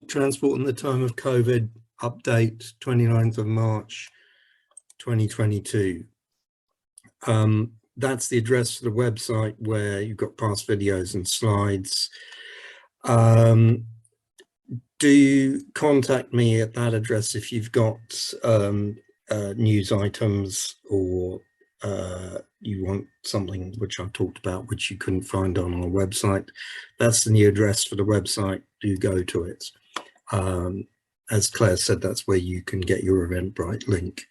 Transport in the time of COVID, update 29th of March 2022. That's the address for the website where you've got past videos and slides. Do contact me at that address if you've got news items or you want something which I talked about which you couldn't find on our website. That's the new address for the website. Do go to it. As Claire said, that's where you can get your Eventbrite link.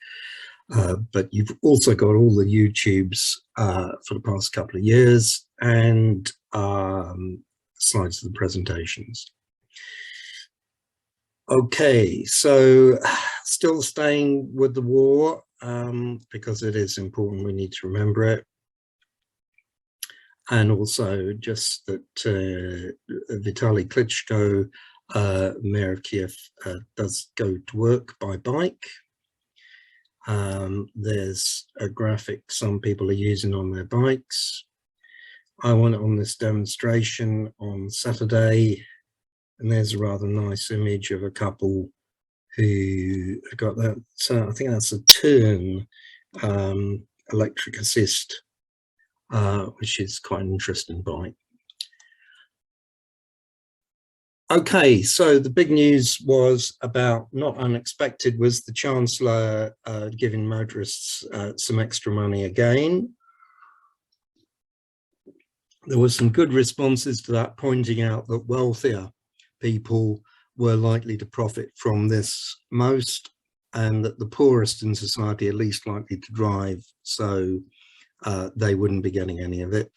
But you've also got all the YouTubes for the past couple of years and slides of the presentations. Okay, so still staying with the war because it is important, we need to remember it. And also just that Vitaly Klitschko, Mayor of Kiev, does go to work by bike. There's a graphic some people are using on their bikes. I went on this demonstration on Saturday, and there's a rather nice image of a couple who got that. So I think that's a Turn electric assist, which is quite an interesting bike. Okay, so the big news was about, not unexpected, was the Chancellor giving motorists some extra money again. There were some good responses to that, pointing out that wealthier people were likely to profit from this most, and that the poorest in society are least likely to drive, so they wouldn't be getting any of it.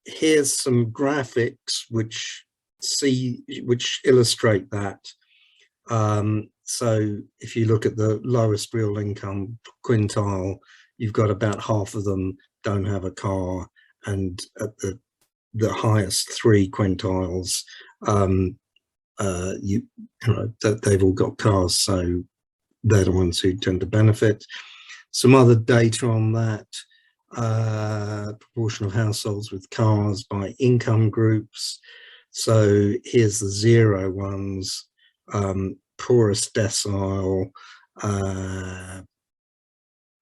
Here's some graphics which illustrate that. So if you look at the lowest real income quintile, you've got about half of them don't have a car, and at the highest three quintiles, you know that they've all got cars, so they're the ones who tend to benefit. Some other data on that: proportion of households with cars by income groups. So here's the zero ones, poorest decile,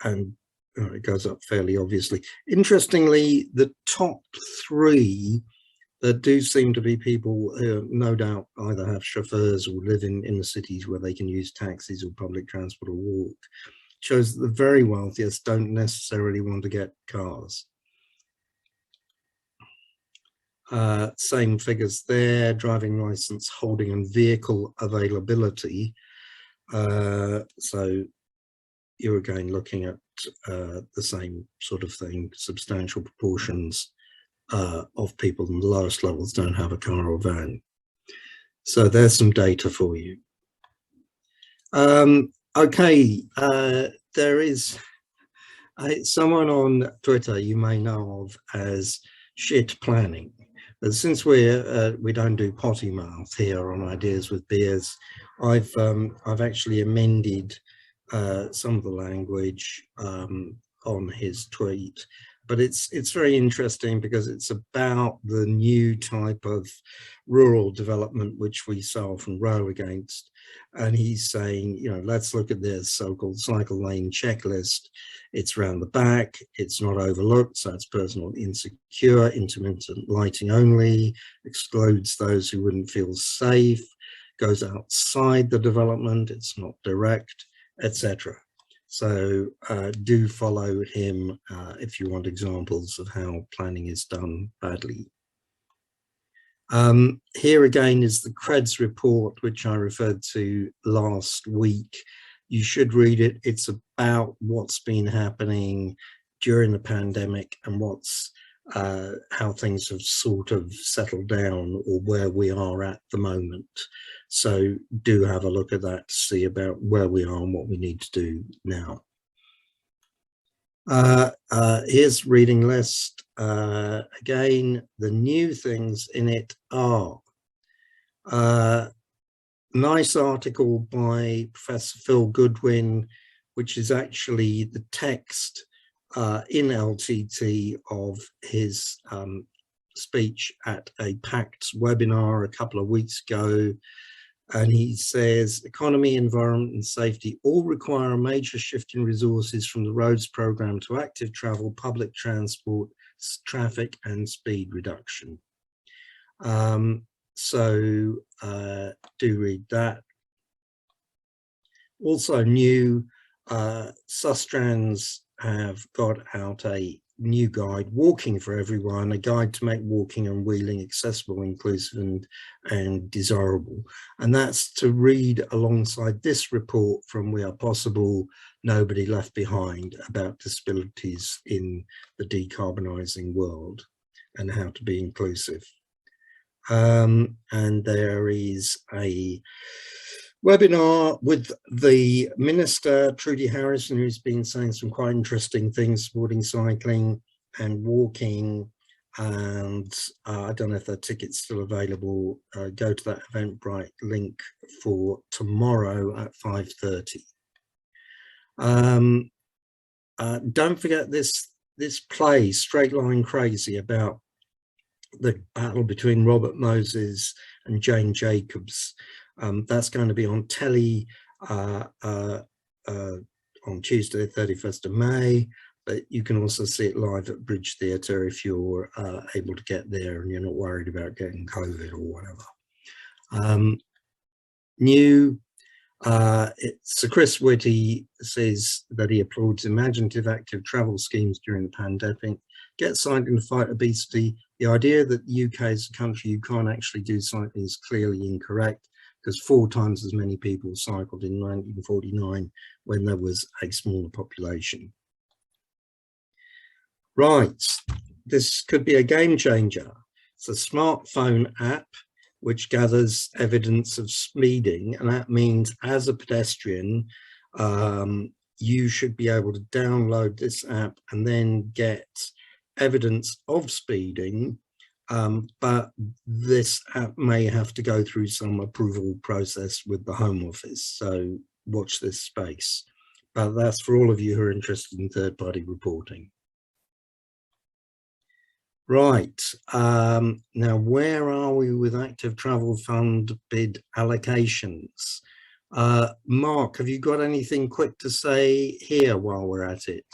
and it goes up fairly obviously. Interestingly, the top three, there do seem to be people who no doubt either have chauffeurs or live in the cities where they can use taxis or public transport or walk. Shows that the very wealthiest don't necessarily want to get cars. Same figures there: driving license holding and vehicle availability. So you're again looking at the same sort of thing. Substantial proportions of people in the lowest levels don't have a car or van. So there's some data for you. Okay, there is someone on Twitter you may know of as Shit Planning. But since we don't do potty mouth here on Ideas with Beers, I've actually amended some of the language on his tweet. But it's very interesting because it's about the new type of rural development which we so often row against. And he's saying, you know, let's look at this so-called cycle lane checklist. It's round the back, it's not overlooked, so it's personal insecure, intermittent lighting only, excludes those who wouldn't feel safe, goes outside the development, it's not direct, etc. So do follow him if you want examples of how planning is done badly. Here again is the CREDS report, which I referred to last week. You should read it. It's about what's been happening during the pandemic and what's how things have sort of settled down, or where we are at the moment. So do have a look at that to see about where we are and what we need to do now. Here's reading list. Again, the new things in it are nice article by Professor Phil Goodwin, which is actually the text in LTT of his speech at a PACT webinar a couple of weeks ago, and he says economy, environment and safety all require a major shift in resources from the roads programme to active travel, public transport, traffic and speed reduction. So do read that. Also new, Sustrans have got out a new guide, Walking for Everyone, a guide to make walking and wheeling accessible, inclusive and desirable. And that's to read alongside this report from We Are Possible, Nobody Left Behind, about disabilities in the decarbonising world and how to be inclusive. And there is a webinar with the Minister, Trudy Harrison, who's been saying some quite interesting things supporting cycling and walking. And I don't know if that ticket's still available. Go to that Eventbrite link for tomorrow at 5:30. Don't forget this play, Straight Line Crazy, about the battle between Robert Moses and Jane Jacobs. That's going to be on telly on Tuesday, 31st of May, but you can also see it live at Bridge Theatre if you're able to get there and you're not worried about getting COVID or whatever. Sir Chris Whitty says that he applauds imaginative active travel schemes during the pandemic. Get cycling to fight obesity. The idea that the UK is a country you can't actually do cycling is clearly incorrect, because 4 times as many people cycled in 1949 when there was a smaller population. Right, this could be a game changer. It's a smartphone app which gathers evidence of speeding, and that means as a pedestrian, you should be able to download this app and then get evidence of speeding, but this app may have to go through some approval process with the Home Office, so watch this space. But that's for all of you who are interested in third-party reporting. Right, now where are we with Active Travel Fund bid allocations? Mark, have you got anything quick to say here while we're at it?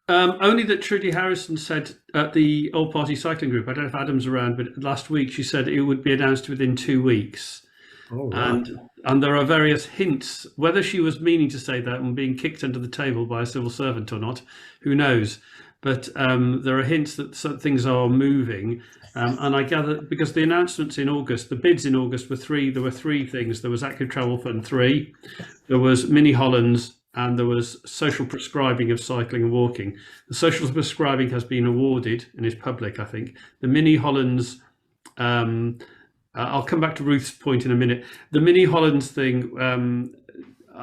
Only that Trudy Harrison said at the All Party Cycling Group, I don't know if Adam's around, but last week she said it would be announced within 2 weeks. Oh, right. And there are various hints, whether she was meaning to say that and being kicked under the table by a civil servant or not, who knows. But there are hints that some things are moving. And I gather, because the announcements in August, the bids in August were 3, there were 3 things. There was Active Travel Fund 3, there was Mini Hollands, and there was social prescribing of cycling and walking. The social prescribing has been awarded and is public, I think. The Mini Hollands, I'll come back to Ruth's point in a minute. The Mini Hollands thing,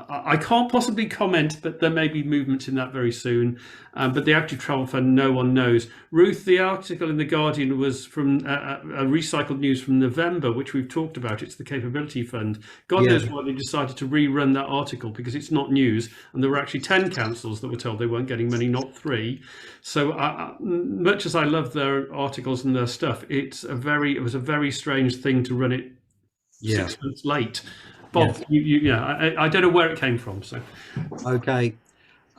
I can't possibly comment, but there may be movements in that very soon. But the Active Travel Fund, no one knows. Ruth, the article in The Guardian was from a recycled news from November, which we've talked about. It's the Capability Fund. God knows why they decided to rerun that article, because it's not news. And there were actually 10 councils that were told they weren't getting money, not 3. So much as I love their articles and their stuff, it was a very strange thing to run it 6 months late. Bob, yes. I don't know where it came from. So, okay,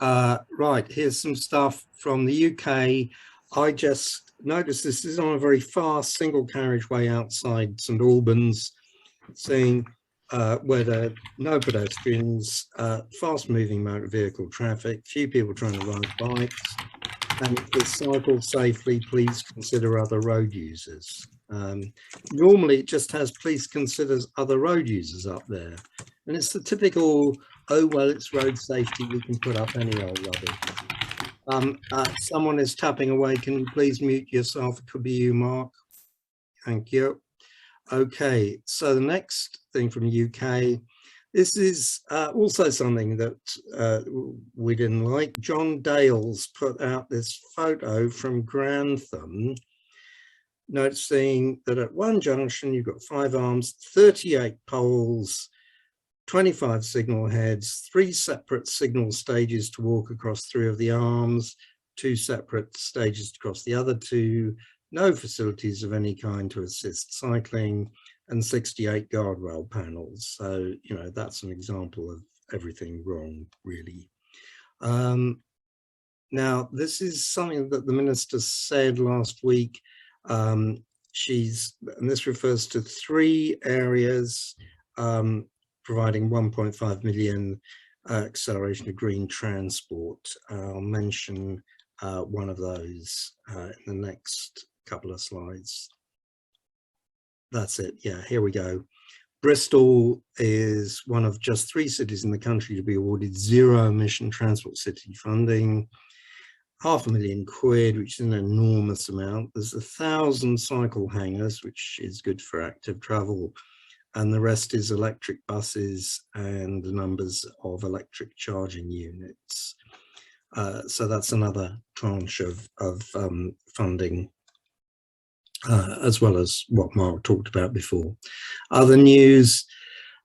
right. Here's some stuff from the UK. I just noticed this is on a very fast single carriageway outside St Albans, saying where there are no pedestrians, fast-moving motor vehicle traffic, few people trying to ride bikes, and if it's cycled safely, please consider other road users. Normally it just has please consider other road users up there, and it's the typical, oh well, it's road safety, we can put up any old rubbish. Someone is tapping away. Can you please mute yourself? It could be you, Mark. Thank you. Okay, so the next thing from UK, this is also something that we didn't like. John Dales put out this photo from Grantham, noticing that at one junction you've got 5 arms, 38 poles, 25 signal heads, 3 separate signal stages to walk across 3 of the arms, 2 separate stages to cross the other 2, no facilities of any kind to assist cycling, and 68 guardrail panels. So, you know, that's an example of everything wrong, really. Now, this is something that the minister said last week. And this refers to 3 areas providing 1.5 million acceleration of green transport. I'll mention one of those in the next couple of slides. That's it. Yeah, here we go. Bristol is one of just 3 cities in the country to be awarded zero emission transport city funding. £500,000, which is an enormous amount. There's 1,000 cycle hangars, which is good for active travel, and the rest is electric buses and the numbers of electric charging units. So that's another tranche of funding, as well as what Mark talked about before. Other news,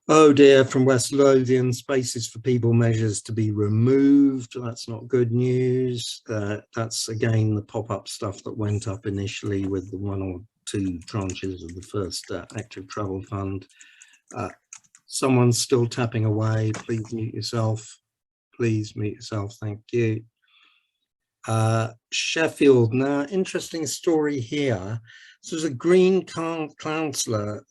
oh dear, from West Lothian, spaces for people measures to be removed. That's not good news. That's again the pop-up stuff that went up initially with the 1 or 2 tranches of the first active travel fund. Someone's still tapping away. Please mute yourself. Please mute yourself. Thank you. Sheffield, now interesting story here. So a Green councillor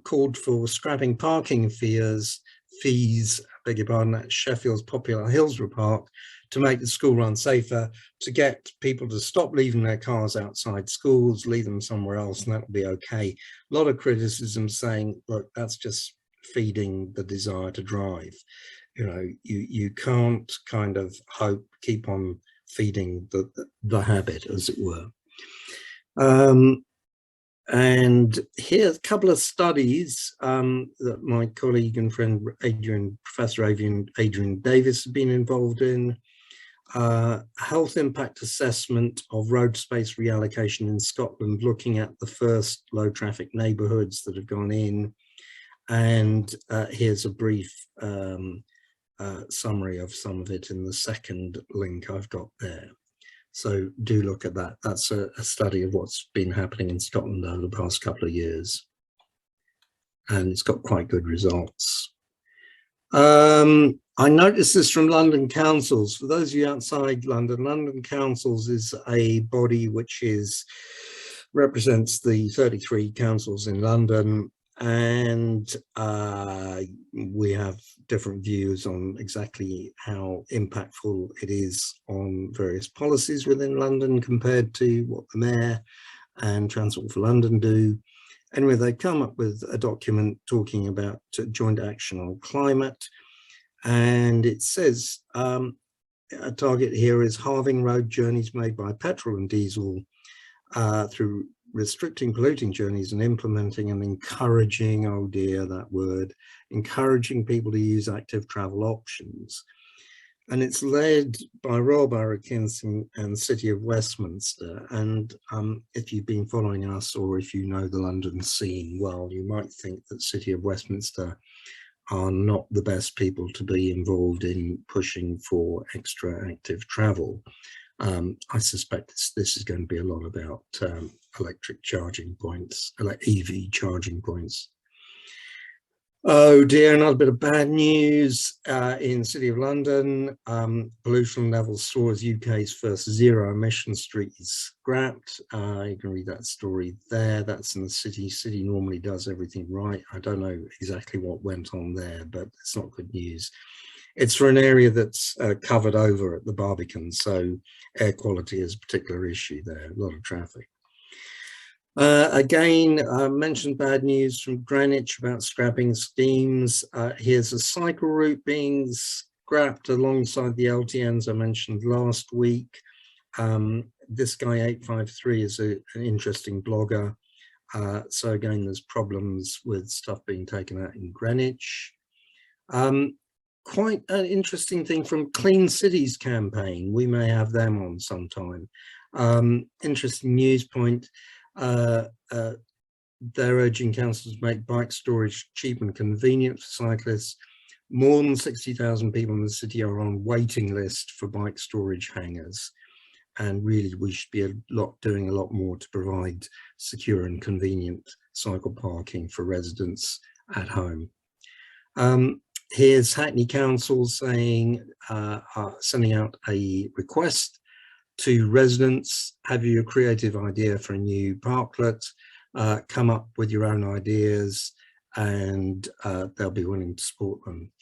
called for scrapping parking fees, beg your pardon, at Sheffield's popular Hillsborough Park to make the school run safer, to get people to stop leaving their cars outside schools, leave them somewhere else, and that will be okay. A lot of criticism saying, look, that's just feeding the desire to drive. You know, you can't kind of keep on feeding the habit, as it were. And here's a couple of studies that my colleague and friend Professor Adrian Davis has been involved in. Health impact assessment of road space reallocation in Scotland, looking at the first low traffic neighbourhoods that have gone in. And here's a brief summary of some of it in the second link I've got there. So do look at that. That's a study of what's been happening in Scotland over the past couple of years. And it's got quite good results. I noticed this from London Councils. For those of you outside London, London Councils is a body which represents the 33 councils in London. And we have different views on exactly how impactful it is on various policies within London compared to what the Mayor and Transport for London do. Anyway, they come up with a document talking about joint action on climate. And it says a target here is halving road journeys made by petrol and diesel through restricting polluting journeys and implementing and encouraging, oh dear, that word, encouraging people to use active travel options. And it's led by Royal Borough of Kingston and City of Westminster. And if you've been following us, or if you know the London scene well, you might think that City of Westminster are not the best people to be involved in pushing for extra active travel. I suspect this is going to be a lot about electric charging points, EV charging points. Oh dear, another bit of bad news in City of London. Pollution levels saw as UK's first zero emission street is scrapped. You can read that story there. That's in the city. City normally does everything right. I don't know exactly what went on there, but it's not good news. It's for an area that's covered over at the Barbican, so air quality is a particular issue there, a lot of traffic. Again, mentioned bad news from Greenwich about scrapping schemes. Here's a cycle route being scrapped alongside the LTNs I mentioned last week. This guy 853 is an interesting blogger. So again, there's problems with stuff being taken out in Greenwich. Quite an interesting thing from Clean Cities campaign. We may have them on sometime. Interesting news point. They're urging councils to make bike storage cheap and convenient for cyclists. More than 60,000 people in the city are on waiting list for bike storage hangars. and really we should be doing a lot more to provide secure and convenient cycle parking for residents at home. Here's Hackney Council saying, sending out a request to residents: have you a creative idea for a new parklet? Come up with your own ideas, and they'll be willing to support them.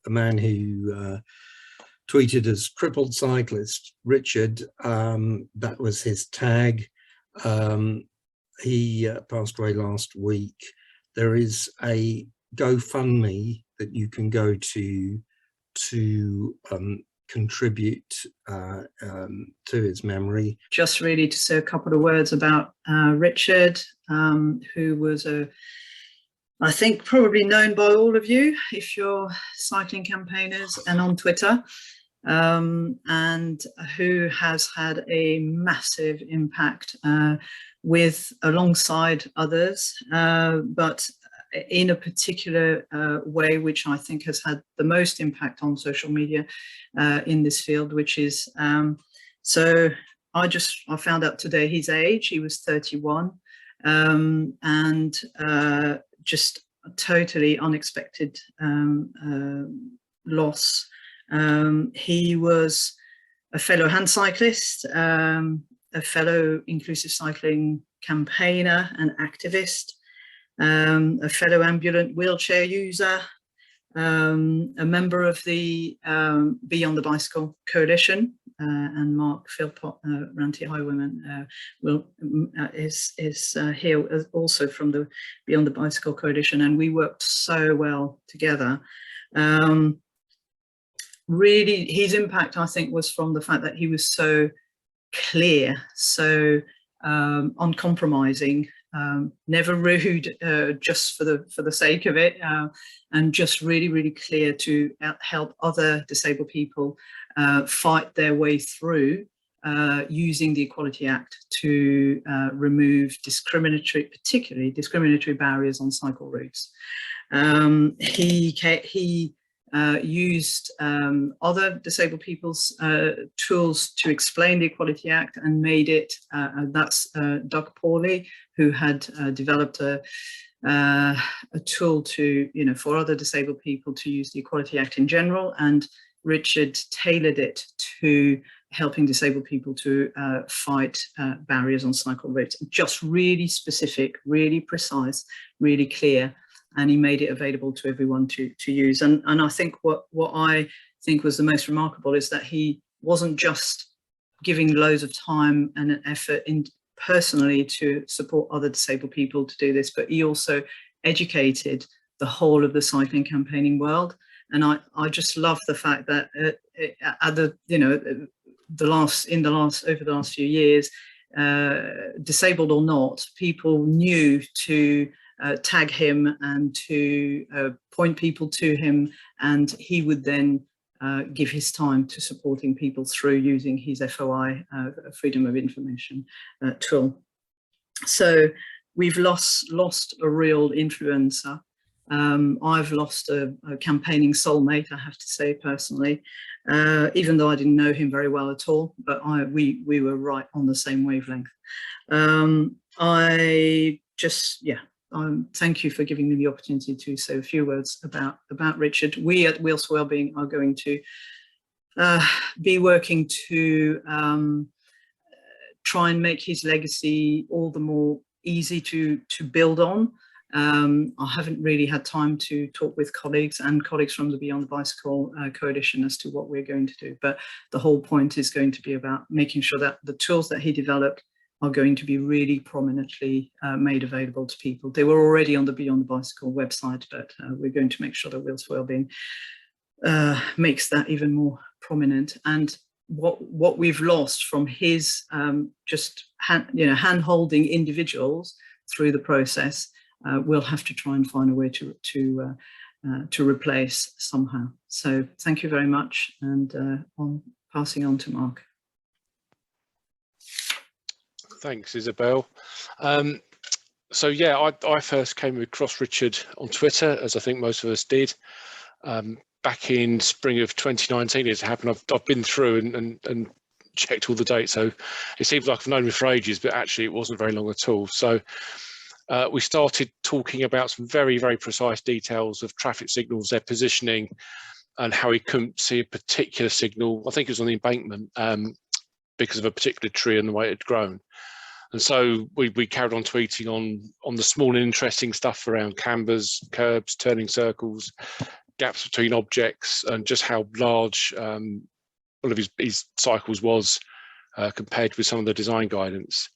A man who tweeted as crippled cyclist, Richard, that was his tag. He passed away last week. There is a GoFundMe that you can go to contribute to his memory. Just really to say a couple of words about Richard, who was I think probably known by all of you if you're cycling campaigners and on Twitter, and who has had a massive impact alongside others, but in a particular way, which I think has had the most impact on social media in this field, which is, so I found out today his age. He was 31, and just a totally unexpected loss. He was a fellow hand cyclist, a fellow inclusive cycling campaigner and activist, a fellow ambulant wheelchair user, a member of the Beyond the Bicycle Coalition, and Mark Philpott, Ranty Highwayman, is here also from the Beyond the Bicycle Coalition, and we worked so well together. Really, his impact, I think, was from the fact that he was so clear, so uncompromising, never rude, just for the sake of it, and just really clear to help other disabled people fight their way through using the Equality Act to remove particularly discriminatory barriers on cycle routes. He used other disabled people's tools to explain the Equality Act and made it, that's Doug Pawley, who had developed a tool to, for other disabled people to use the Equality Act in general, and Richard tailored it to helping disabled people to fight barriers on cycle routes. Just really specific, really precise, really clear. And he made it available to everyone to use. And I think what I think was the most remarkable is that he wasn't just giving loads of time and effort personally to support other disabled people to do this, but he also educated the whole of the cycling campaigning world. And I just love the fact that over the last few years, disabled or not, people knew to tag him and to point people to him, and he would then give his time to supporting people through using his FOI, Freedom of Information tool. So we've lost a real influencer. I've lost a campaigning soulmate, I have to say personally, even though I didn't know him very well at all, but we were right on the same wavelength. Thank you for giving me the opportunity to say a few words about Richard. We at Wheels for Wellbeing are going to be working to try and make his legacy all the more easy to build on. I haven't really had time to talk with colleagues from the Beyond the Bicycle Coalition as to what we're going to do, but the whole point is going to be about making sure that the tools that he developed are going to be really prominently made available to people. They were already on the Beyond the Bicycle website, but we're going to make sure that Wheels for Wellbeing makes that even more prominent. And what we've lost from his hand-holding individuals through the process, we'll have to try and find a way to replace somehow. So thank you very much, and on passing on to Mark. Thanks, Isabelle. So yeah, I first came across Richard on Twitter, as I think most of us did. back in spring of 2019 it happened. I've been through and checked all the dates, so it seems like I've known him for ages, but actually it wasn't very long at all. So we started talking about some very, very precise details of traffic signals, their positioning, and how he couldn't see a particular signal. I think it was on the embankment because of a particular tree and the way it had grown. And so we carried on tweeting on the small and interesting stuff around cambers, curbs, turning circles, gaps between objects, and just how large one of his cycles was compared with some of the design guidance.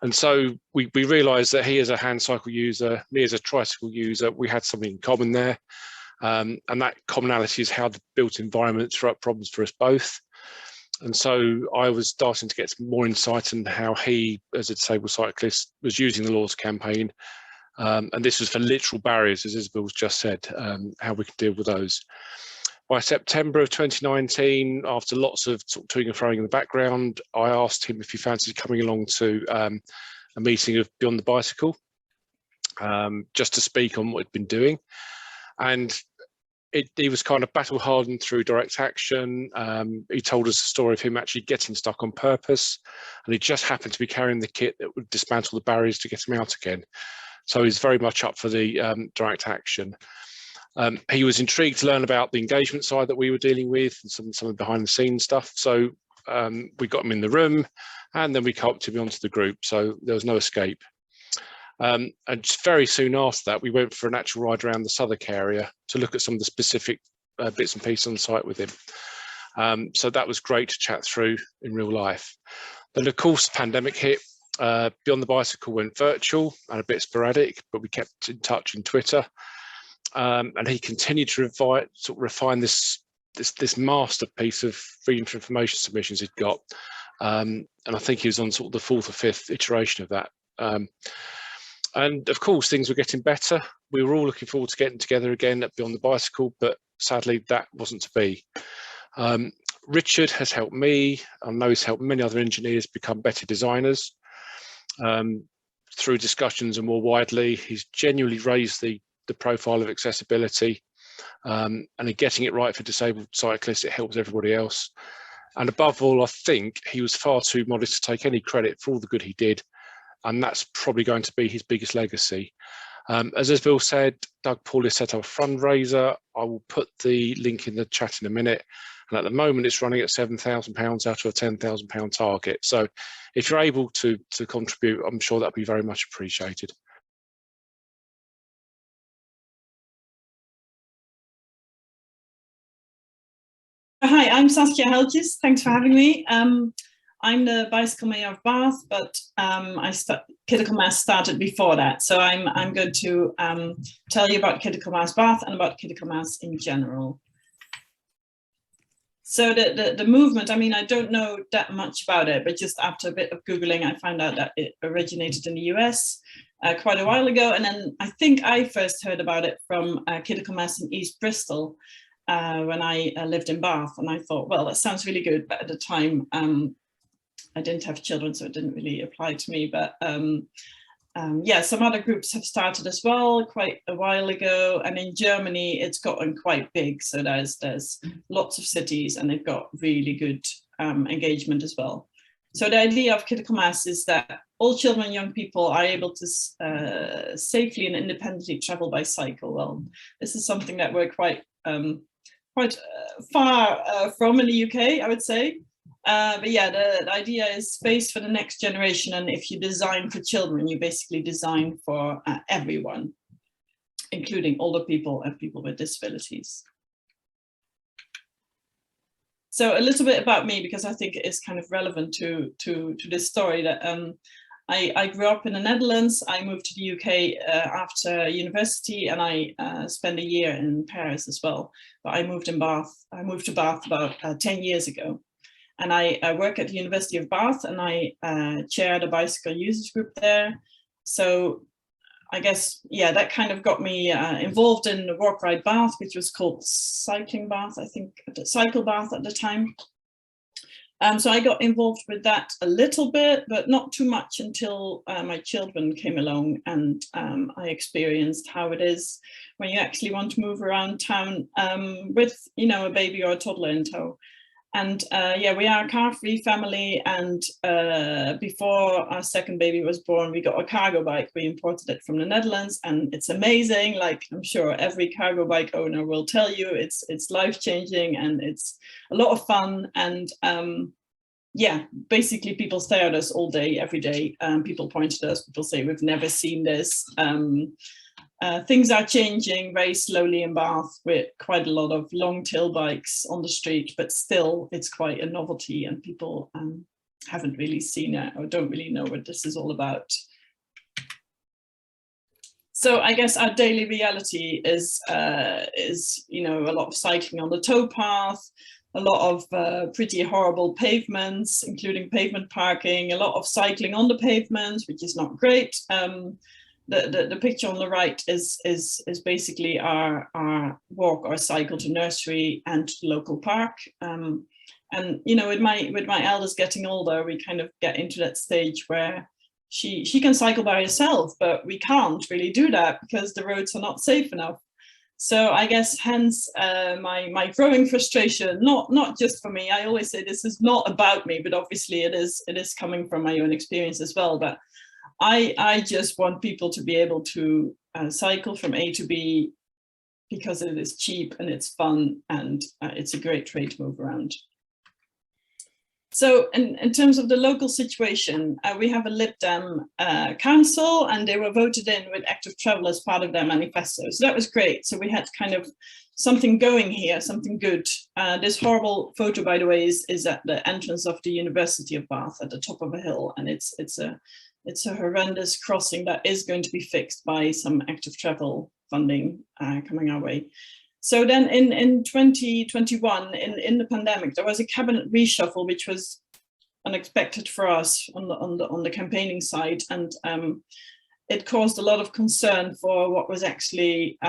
And so we realised that he as a hand cycle user, me as a tricycle user, we had something in common there. And that commonality is how the built environment threw up problems for us both. And so I was starting to get some more insight into how he, as a disabled cyclist, was using the laws campaign. And this was for literal barriers, as Isabelle's just said, how we could deal with those. By September of 2019, after lots of sort of toing and froing in the background, I asked him if he fancied coming along to a meeting of Beyond the Bicycle, just to speak on what he'd been doing. And he was kind of battle hardened through direct action. He told us a story of him actually getting stuck on purpose, and he just happened to be carrying the kit that would dismantle the barriers to get him out again. So he's very much up for the direct action. He was intrigued to learn about the engagement side that we were dealing with and some of the behind the scenes stuff. So we got him in the room, and then we co-opted him onto the group. So there was no escape. And just very soon after that, we went for an actual ride around the Southwark area to look at some of the specific bits and pieces on site with him. So that was great to chat through in real life. Then of course, the pandemic hit. Beyond the Bicycle went virtual and a bit sporadic, but we kept in touch on Twitter. And he continued to refine this masterpiece of freedom of information submissions he'd got. And I think he was on sort of the fourth or fifth iteration of that. And of course, things were getting better. We were all looking forward to getting together again at Beyond the Bicycle, but sadly that wasn't to be. Richard has helped me. I know he's helped many other engineers become better designers. Through discussions and more widely, he's genuinely raised the profile of accessibility, and in getting it right for disabled cyclists, it helps everybody else. And above all, I think he was far too modest to take any credit for all the good he did, and that's probably going to be his biggest legacy. As Isabelle said, Doug Paul has set up a fundraiser. I will put the link in the chat in a minute. And at the moment, it's running at £7,000 out of a £10,000 target. So if you're able to contribute, I'm sure that'll be very much appreciated. Hi, I'm Saksia Heijltjes. Thanks for having me. I'm the Bicycle Mayor of Bath, but Kidical Mass started before that. So I'm going to tell you about Kidical Mass Bath and about Kidical Mass in general. So the movement, I mean, I don't know that much about it, but just after a bit of Googling, I found out that it originated in the US quite a while ago. And then I think I first heard about it from Kidical Mass in East Bristol when I lived in Bath. And I thought, well, that sounds really good. But at the time, I didn't have children, so it didn't really apply to me. But yeah, some other groups have started as well quite a while ago. And in Germany, it's gotten quite big. So there's lots of cities and they've got really good engagement as well. So the idea of Kidical Mass is that all children and young people are able to safely and independently travel by cycle. Well, this is something that we're quite far from in the UK, I would say. But yeah, the idea is space for the next generation. And if you design for children, you basically design for everyone, including older people and people with disabilities. So a little bit about me, because I think it is kind of relevant to this story. That I grew up in the Netherlands. I moved to the UK after university, and I spent a year in Paris as well. But I moved to Bath about 10 years ago. And I work at the University of Bath, and I chair the bicycle users group there. So I guess, yeah, that kind of got me involved in the Walk Ride Bath, which was called Cycling Bath, I think, Cycle Bath at the time. So I got involved with that a little bit, but not too much until my children came along, and I experienced how it is when you actually want to move around town with, you know, a baby or a toddler in tow. And yeah, we are a car-free family, and before our second baby was born, we got a cargo bike. We imported it from the Netherlands, and it's amazing. Like, I'm sure every cargo bike owner will tell you, it's life-changing and it's a lot of fun. And yeah, basically people stare at us all day, every day. People point at us, people say, we've never seen this. Things are changing very slowly in Bath, with quite a lot of long tail bikes on the street, but still it's quite a novelty, and people haven't really seen it or don't really know what this is all about. So I guess our daily reality is you know, a lot of cycling on the towpath, a lot of pretty horrible pavements, including pavement parking, a lot of cycling on the pavement, which is not great. The picture on the right is basically our walk or cycle to nursery and local park. And you know, with my eldest getting older, we kind of get into that stage where she can cycle by herself, but we can't really do that because the roads are not safe enough. So I guess hence my growing frustration, not just for me. I always say this is not about me, but obviously it is coming from my own experience as well. But I just want people to be able to cycle from A to B because it is cheap and it's fun, and it's a great way to move around. So in terms of the local situation, we have a Lib Dem council, and they were voted in with active travel as part of their manifesto. So that was great. So we had kind of something going here, something good. This horrible photo, by the way, is at the entrance of the University of Bath at the top of a hill, and it's a horrendous crossing that is going to be fixed by some active travel funding coming our way. So then in 2021, in the pandemic, there was a cabinet reshuffle, which was unexpected for us on the campaigning side, and it caused a lot of concern for what was actually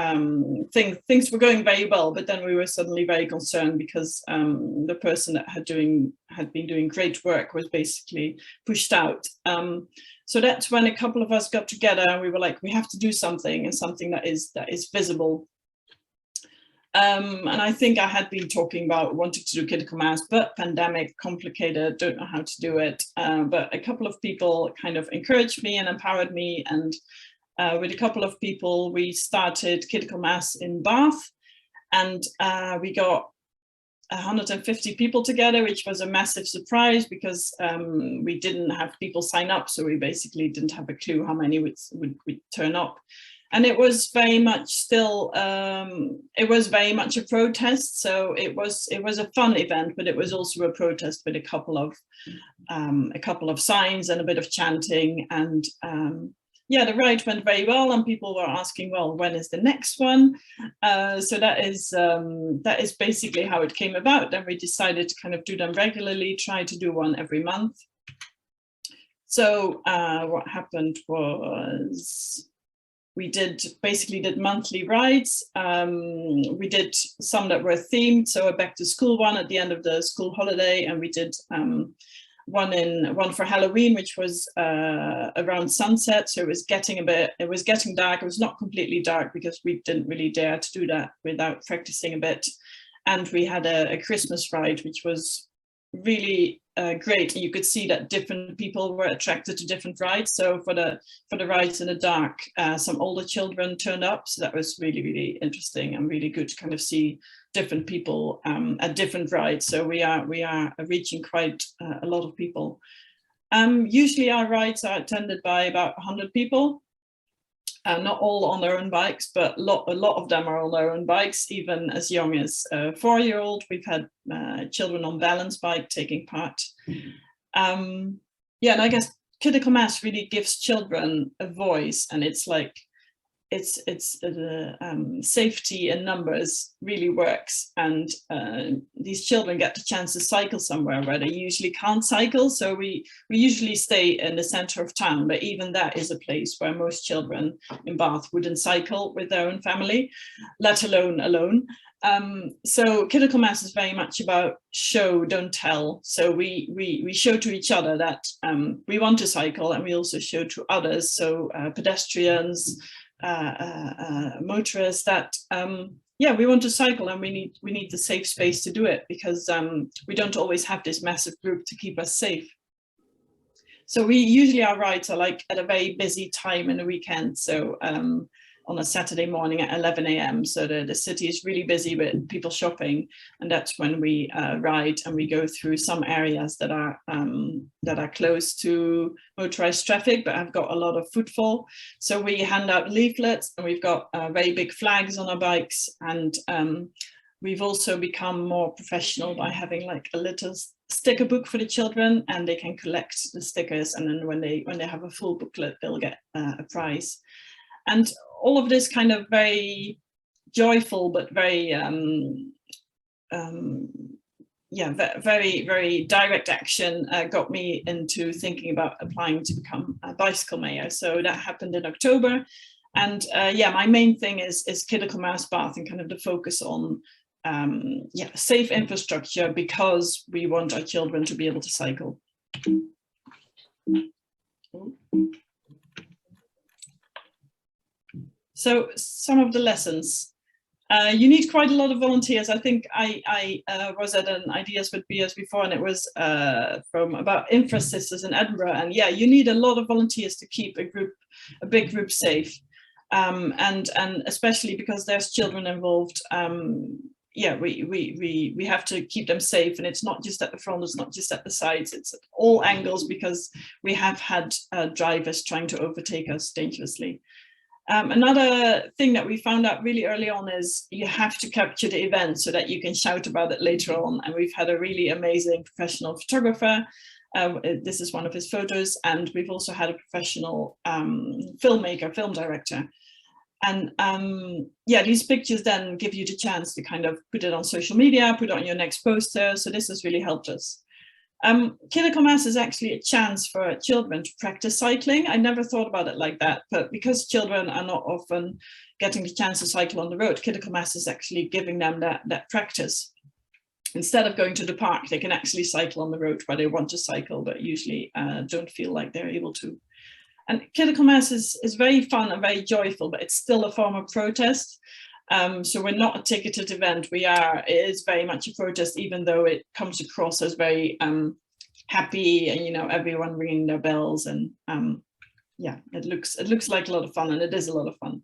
things were going very well, but then we were suddenly very concerned because the person that had been doing great work was basically pushed out. So that's when a couple of us got together and we were like, we have to do something, and something that is visible. And I think I had been talking about wanting to do Kidical Mass, but pandemic, complicated, don't know how to do it. But a couple of people kind of encouraged me and empowered me. And with a couple of people, we started Kidical Mass in Bath. And we got 150 people together, which was a massive surprise because we didn't have people sign up. So we basically didn't have a clue how many would turn up. And it was very much still, it was very much a protest. So it was a fun event, but it was also a protest with a couple of signs and a bit of chanting. And yeah, the ride went very well, and people were asking, well, when is the next one? So that is basically how it came about. Then we decided to kind of do them regularly, try to do one every month. So what happened was, we basically did monthly rides. We did some that were themed, so a back to school one at the end of the school holiday, and we did one for Halloween, which was around sunset. So it was getting dark. It was not completely dark because we didn't really dare to do that without practicing a bit. And we had a Christmas ride, which was really great. You could see that different people were attracted to different rides. So for the rides in the dark, some older children turned up. So that was really, really interesting and really good to kind of see different people at different rides. So we are reaching quite a lot of people. Usually our rides are attended by about 100 people. Not all on their own bikes, but a lot of them are on their own bikes, even as young as a 4-year-old. We've had children on balance bike taking part. Yeah, and I guess Kidical Mass really gives children a voice, and it's like, safety in numbers really works, and these children get the chance to cycle somewhere where they usually can't cycle. So we usually stay in the center of town, but even that is a place where most children in Bath wouldn't cycle with their own family, let alone alone. So Kidical Mass is very much about show, don't tell. So we show to each other that we want to cycle, and we also show to others, so pedestrians, motorists, that yeah, we want to cycle, and we need the safe space to do it, because we don't always have this massive group to keep us safe. So our rides are like at a very busy time in the weekend. So on a Saturday morning at 11 a.m. So the city is really busy with people shopping, and that's when we ride, and we go through some areas that are close to motorized traffic but have got a lot of footfall. So we hand out leaflets, and we've got very big flags on our bikes, and we've also become more professional by having like a little sticker book for the children, and they can collect the stickers, and then when they have a full booklet, they'll get a prize. And all of this kind of very joyful but very very direct action got me into thinking about applying to become a bicycle mayor. So that happened in October, and yeah, my main thing is Kidical Mass Bath, and kind of the focus on safe infrastructure, because we want our children to be able to cycle. So some of the lessons. You need quite a lot of volunteers. I think I was at an Ideas with Beers before, and it was from about Infrasisters in Edinburgh. And yeah, you need a lot of volunteers to keep a big group safe. And especially because there's children involved. Yeah, we have to keep them safe, and it's not just at the front, it's not just at the sides, it's at all angles, because we have had drivers trying to overtake us dangerously. Another thing that we found out really early on is you have to capture the event so that you can shout about it later on. And we've had a really amazing professional photographer. This is one of his photos. And we've also had a professional filmmaker, film director. And yeah, these pictures then give you the chance to kind of put it on social media, put it on your next poster. So this has really helped us. Kidical Mass is actually a chance for children to practice cycling. I never thought about it like that, but because children are not often getting the chance to cycle on the road, Kidical Mass is actually giving them that practice. Instead of going to the park, they can actually cycle on the road where they want to cycle, but usually don't feel like they're able to. And Kidical Mass is very fun and very joyful, but it's still a form of protest. So we're not a ticketed event. It is very much a protest, even though it comes across as very happy, and you know, everyone ringing their bells, and yeah, it looks like a lot of fun, and it is a lot of fun.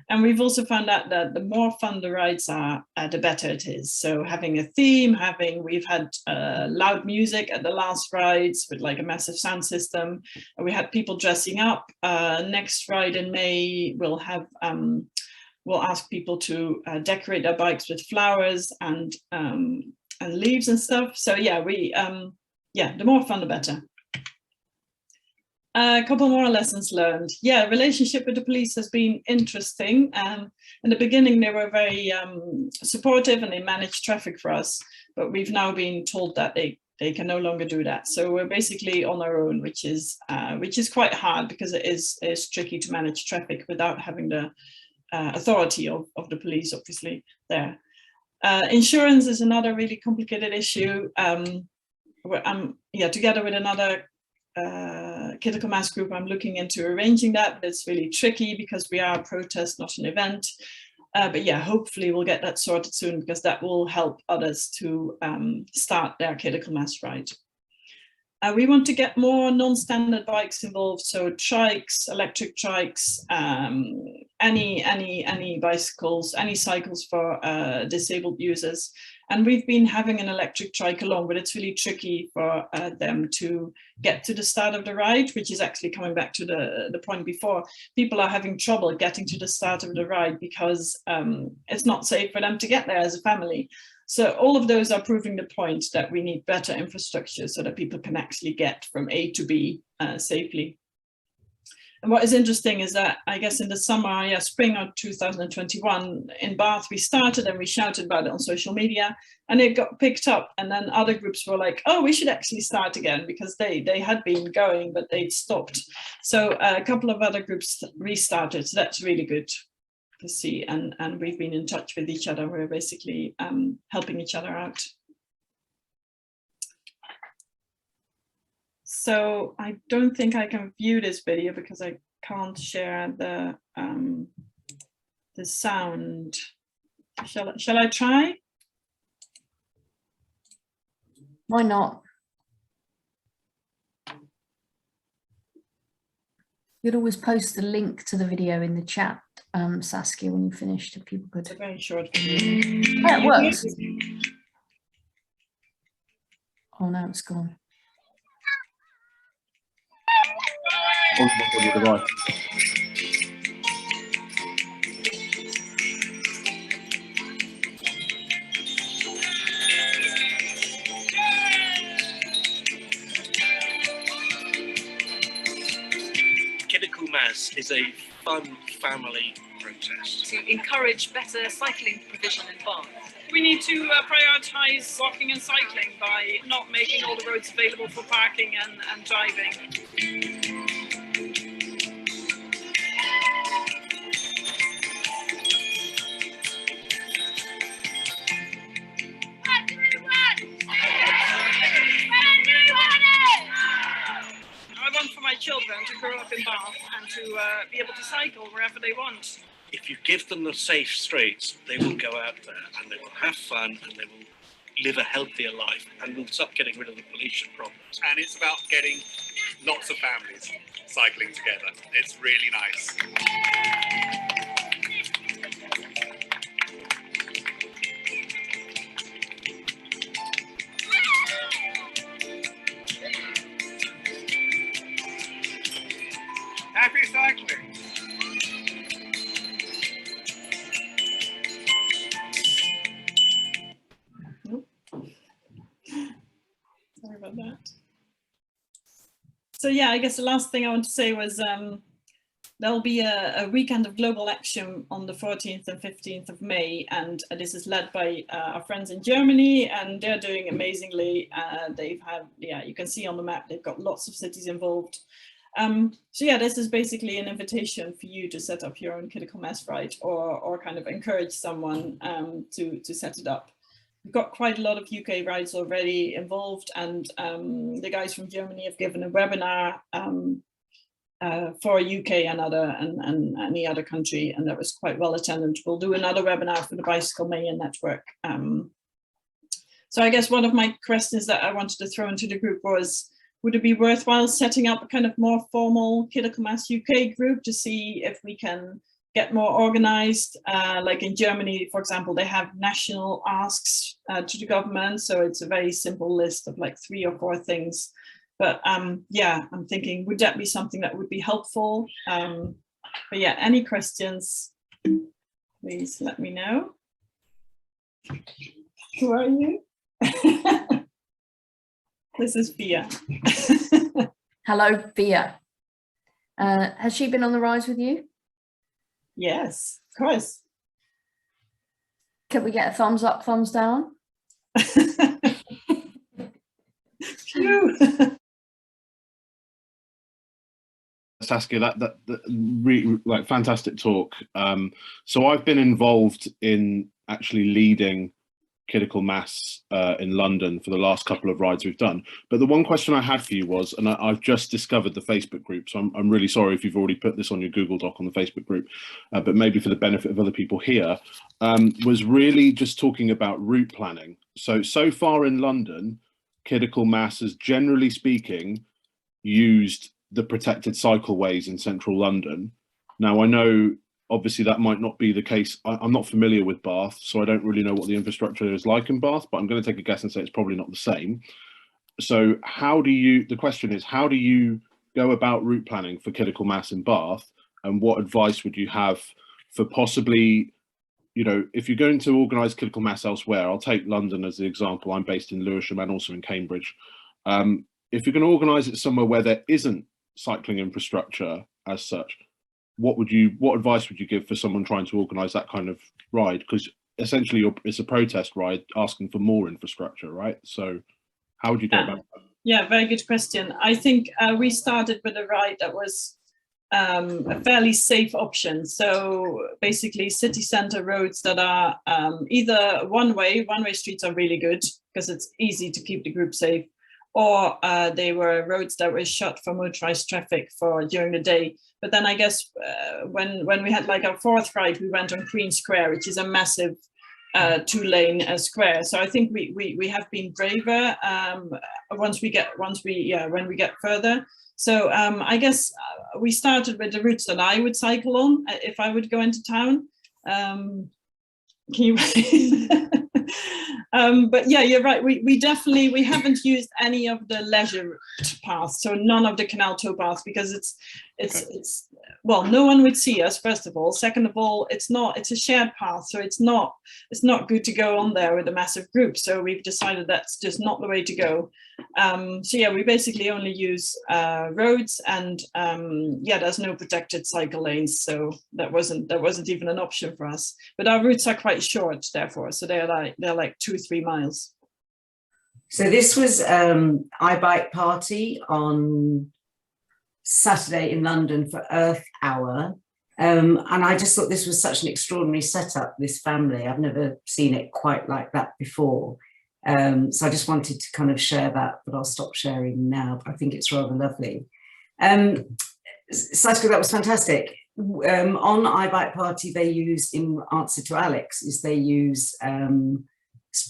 And we've also found out that the more fun the rides are, the better it is. So having a theme, we've had loud music at the last rides with like a massive sound system. We had people dressing up. Next ride in May, we'll ask people to decorate their bikes with flowers and leaves and stuff. So yeah, the more fun, the better. A couple more lessons learned. Yeah, relationship with the police has been interesting. In the beginning, they were very supportive, and they managed traffic for us. But we've now been told that they can no longer do that. So we're basically on our own, which is quite hard, because it is tricky to manage traffic without having the authority of the police, obviously, there. Insurance is another really complicated issue. Together with another Kidical Mass group, I'm looking into arranging that, but it's really tricky because we are a protest, not an event. But yeah, hopefully we'll get that sorted soon, because that will help others to start their Kidical Mass ride. We want to get more non-standard bikes involved, so trikes, electric trikes, any bicycles, any cycles for disabled users. And we've been having an electric trike along, but it's really tricky for them to get to the start of the ride, which is actually coming back to the point before. People are having trouble getting to the start of the ride because it's not safe for them to get there as a family. So all of those are proving the point that we need better infrastructure so that people can actually get from A to B safely. what is interesting is that I guess in the summer, yeah, spring of 2021 in Bath, we started and we shouted about it on social media, and it got picked up. And then other groups were like, oh, we should actually start again, because they had been going, but they'd stopped. So a couple of other groups restarted. So that's really good to see. And we've been in touch with each other. We're basically helping each other out. So I don't think I can view this video because I can't share the sound. Shall I try? Why not? You'd always post the link to the video in the chat, Saskia, when you finished, if people could. It's a very short video. Yeah, it works. Oh no, it's gone. Kidical Mass is a fun family protest to encourage better cycling provision in Bath. We need to prioritise walking and cycling by not making all the roads available for parking and driving. I want for my children to grow up in Bath and to be able to cycle wherever they want. If you give them the safe streets, they will go out there and they will have fun and they will live a healthier life, and we'll stop getting rid of the pollution problems. And it's about getting lots of families cycling together. It's really nice. Happy cycling! Sorry about that. So yeah, I guess the last thing I want to say was there'll be a weekend of global action on the 14th and 15th of May, and this is led by our friends in Germany, and they're doing amazingly. They've had, yeah, you can see on the map, they've got lots of cities involved. So yeah, this is basically an invitation for you to set up your own Kidical Mass ride, or kind of encourage someone to set it up. We've got quite a lot of UK rides already involved, and the guys from Germany have given a webinar for UK and any other country, and that was quite well attended. We'll do another webinar for the Bicycle Mayor network. So I guess one of my questions that I wanted to throw into the group was, would it be worthwhile setting up a kind of more formal Kidical Mass UK group to see if we can get more organized? Like in Germany, for example, they have national asks to the government. So it's a very simple list of like 3 or 4 things. But yeah, I'm thinking, would that be something that would be helpful? But yeah, any questions, please let me know. Who are you? This is Fia. Hello, Fia. Has she been on the rides with you? Yes, of course. Can we get a thumbs up, thumbs down? Phew. Saskia, that really, like, fantastic talk. So I've been involved in actually leading Kidical Mass in London for the last couple of rides we've done. But the one question I had for you was, and I've just discovered the Facebook group, so I'm really sorry if you've already put this on your Google Doc on the Facebook group, but maybe for the benefit of other people here, was really just talking about route planning. So far in London, Kidical Mass has, generally speaking, used the protected cycleways in central London. Now, I know obviously that might not be the case. I'm not familiar with Bath, so I don't really know what the infrastructure is like in Bath, but I'm going to take a guess and say it's probably not the same. So the question is, how do you go about route planning for Kidical Mass in Bath, and what advice would you have for possibly, you know, if you're going to organise Kidical Mass elsewhere? I'll take London as the example. I'm based in Lewisham and also in Cambridge. If you're going to organise it somewhere where there isn't cycling infrastructure, as such. What advice would you give for someone trying to organise that kind of ride? Because essentially it's a protest ride asking for more infrastructure, right? So how would you go about that? Yeah, very good question. I think we started with a ride that was a fairly safe option. So basically city centre roads that are either one-way streets are really good because it's easy to keep the group safe, or they were roads that were shut for motorized traffic for during the day. But then I guess when we had like our fourth ride, we went on Queen Square, which is a massive 2-lane square. So I think we have been braver when we get further. So I guess we started with the routes that I would cycle on if I would go into town. Can you? But yeah, you're right. We haven't used any of the leisure paths, so none of the canal tow paths, because it's well, no one would see us, first of all. Second of all, it's a shared path, so it's not good to go on there with a massive group. So we've decided that's just not the way to go. So yeah, we basically only use roads, and yeah, there's no protected cycle lanes, so that wasn't even an option for us. But our routes are quite short, therefore, so they're like 2-3 miles. So this was iBike Party on Saturday in London for Earth Hour, and I just thought this was such an extraordinary setup, this family. I've never seen it quite like that before, so I just wanted to kind of share that, but I'll stop sharing now. I think it's rather lovely. Saksia, that was fantastic. On iBike Party, they use, in answer to Alex, they use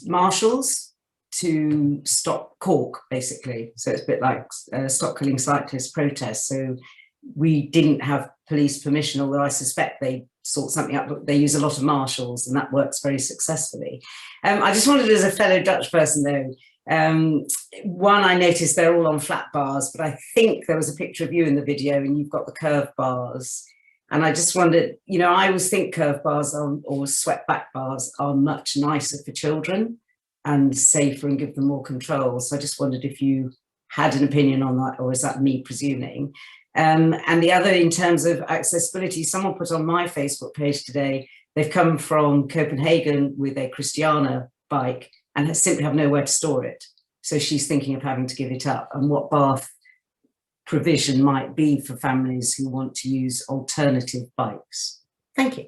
marshals to stop cork, basically. So it's a bit like Stop Killing Cyclists protest. So we didn't have police permission, although I suspect they sort something up, but they use a lot of marshals, and that works very successfully. I just wanted, as a fellow Dutch person though, one, I noticed they're all on flat bars, but I think there was a picture of you in the video and you've got the curved bars. And I just wondered, you know, I always think curved bars or swept back bars are much nicer for children and safer and give them more control. So I just wondered if you had an opinion on that, or is that me presuming? And the other, in terms of accessibility, someone put on my Facebook page today, they've come from Copenhagen with a Christiana bike and simply have nowhere to store it. So she's thinking of having to give it up, and what Bath provision might be for families who want to use alternative bikes. Thank you.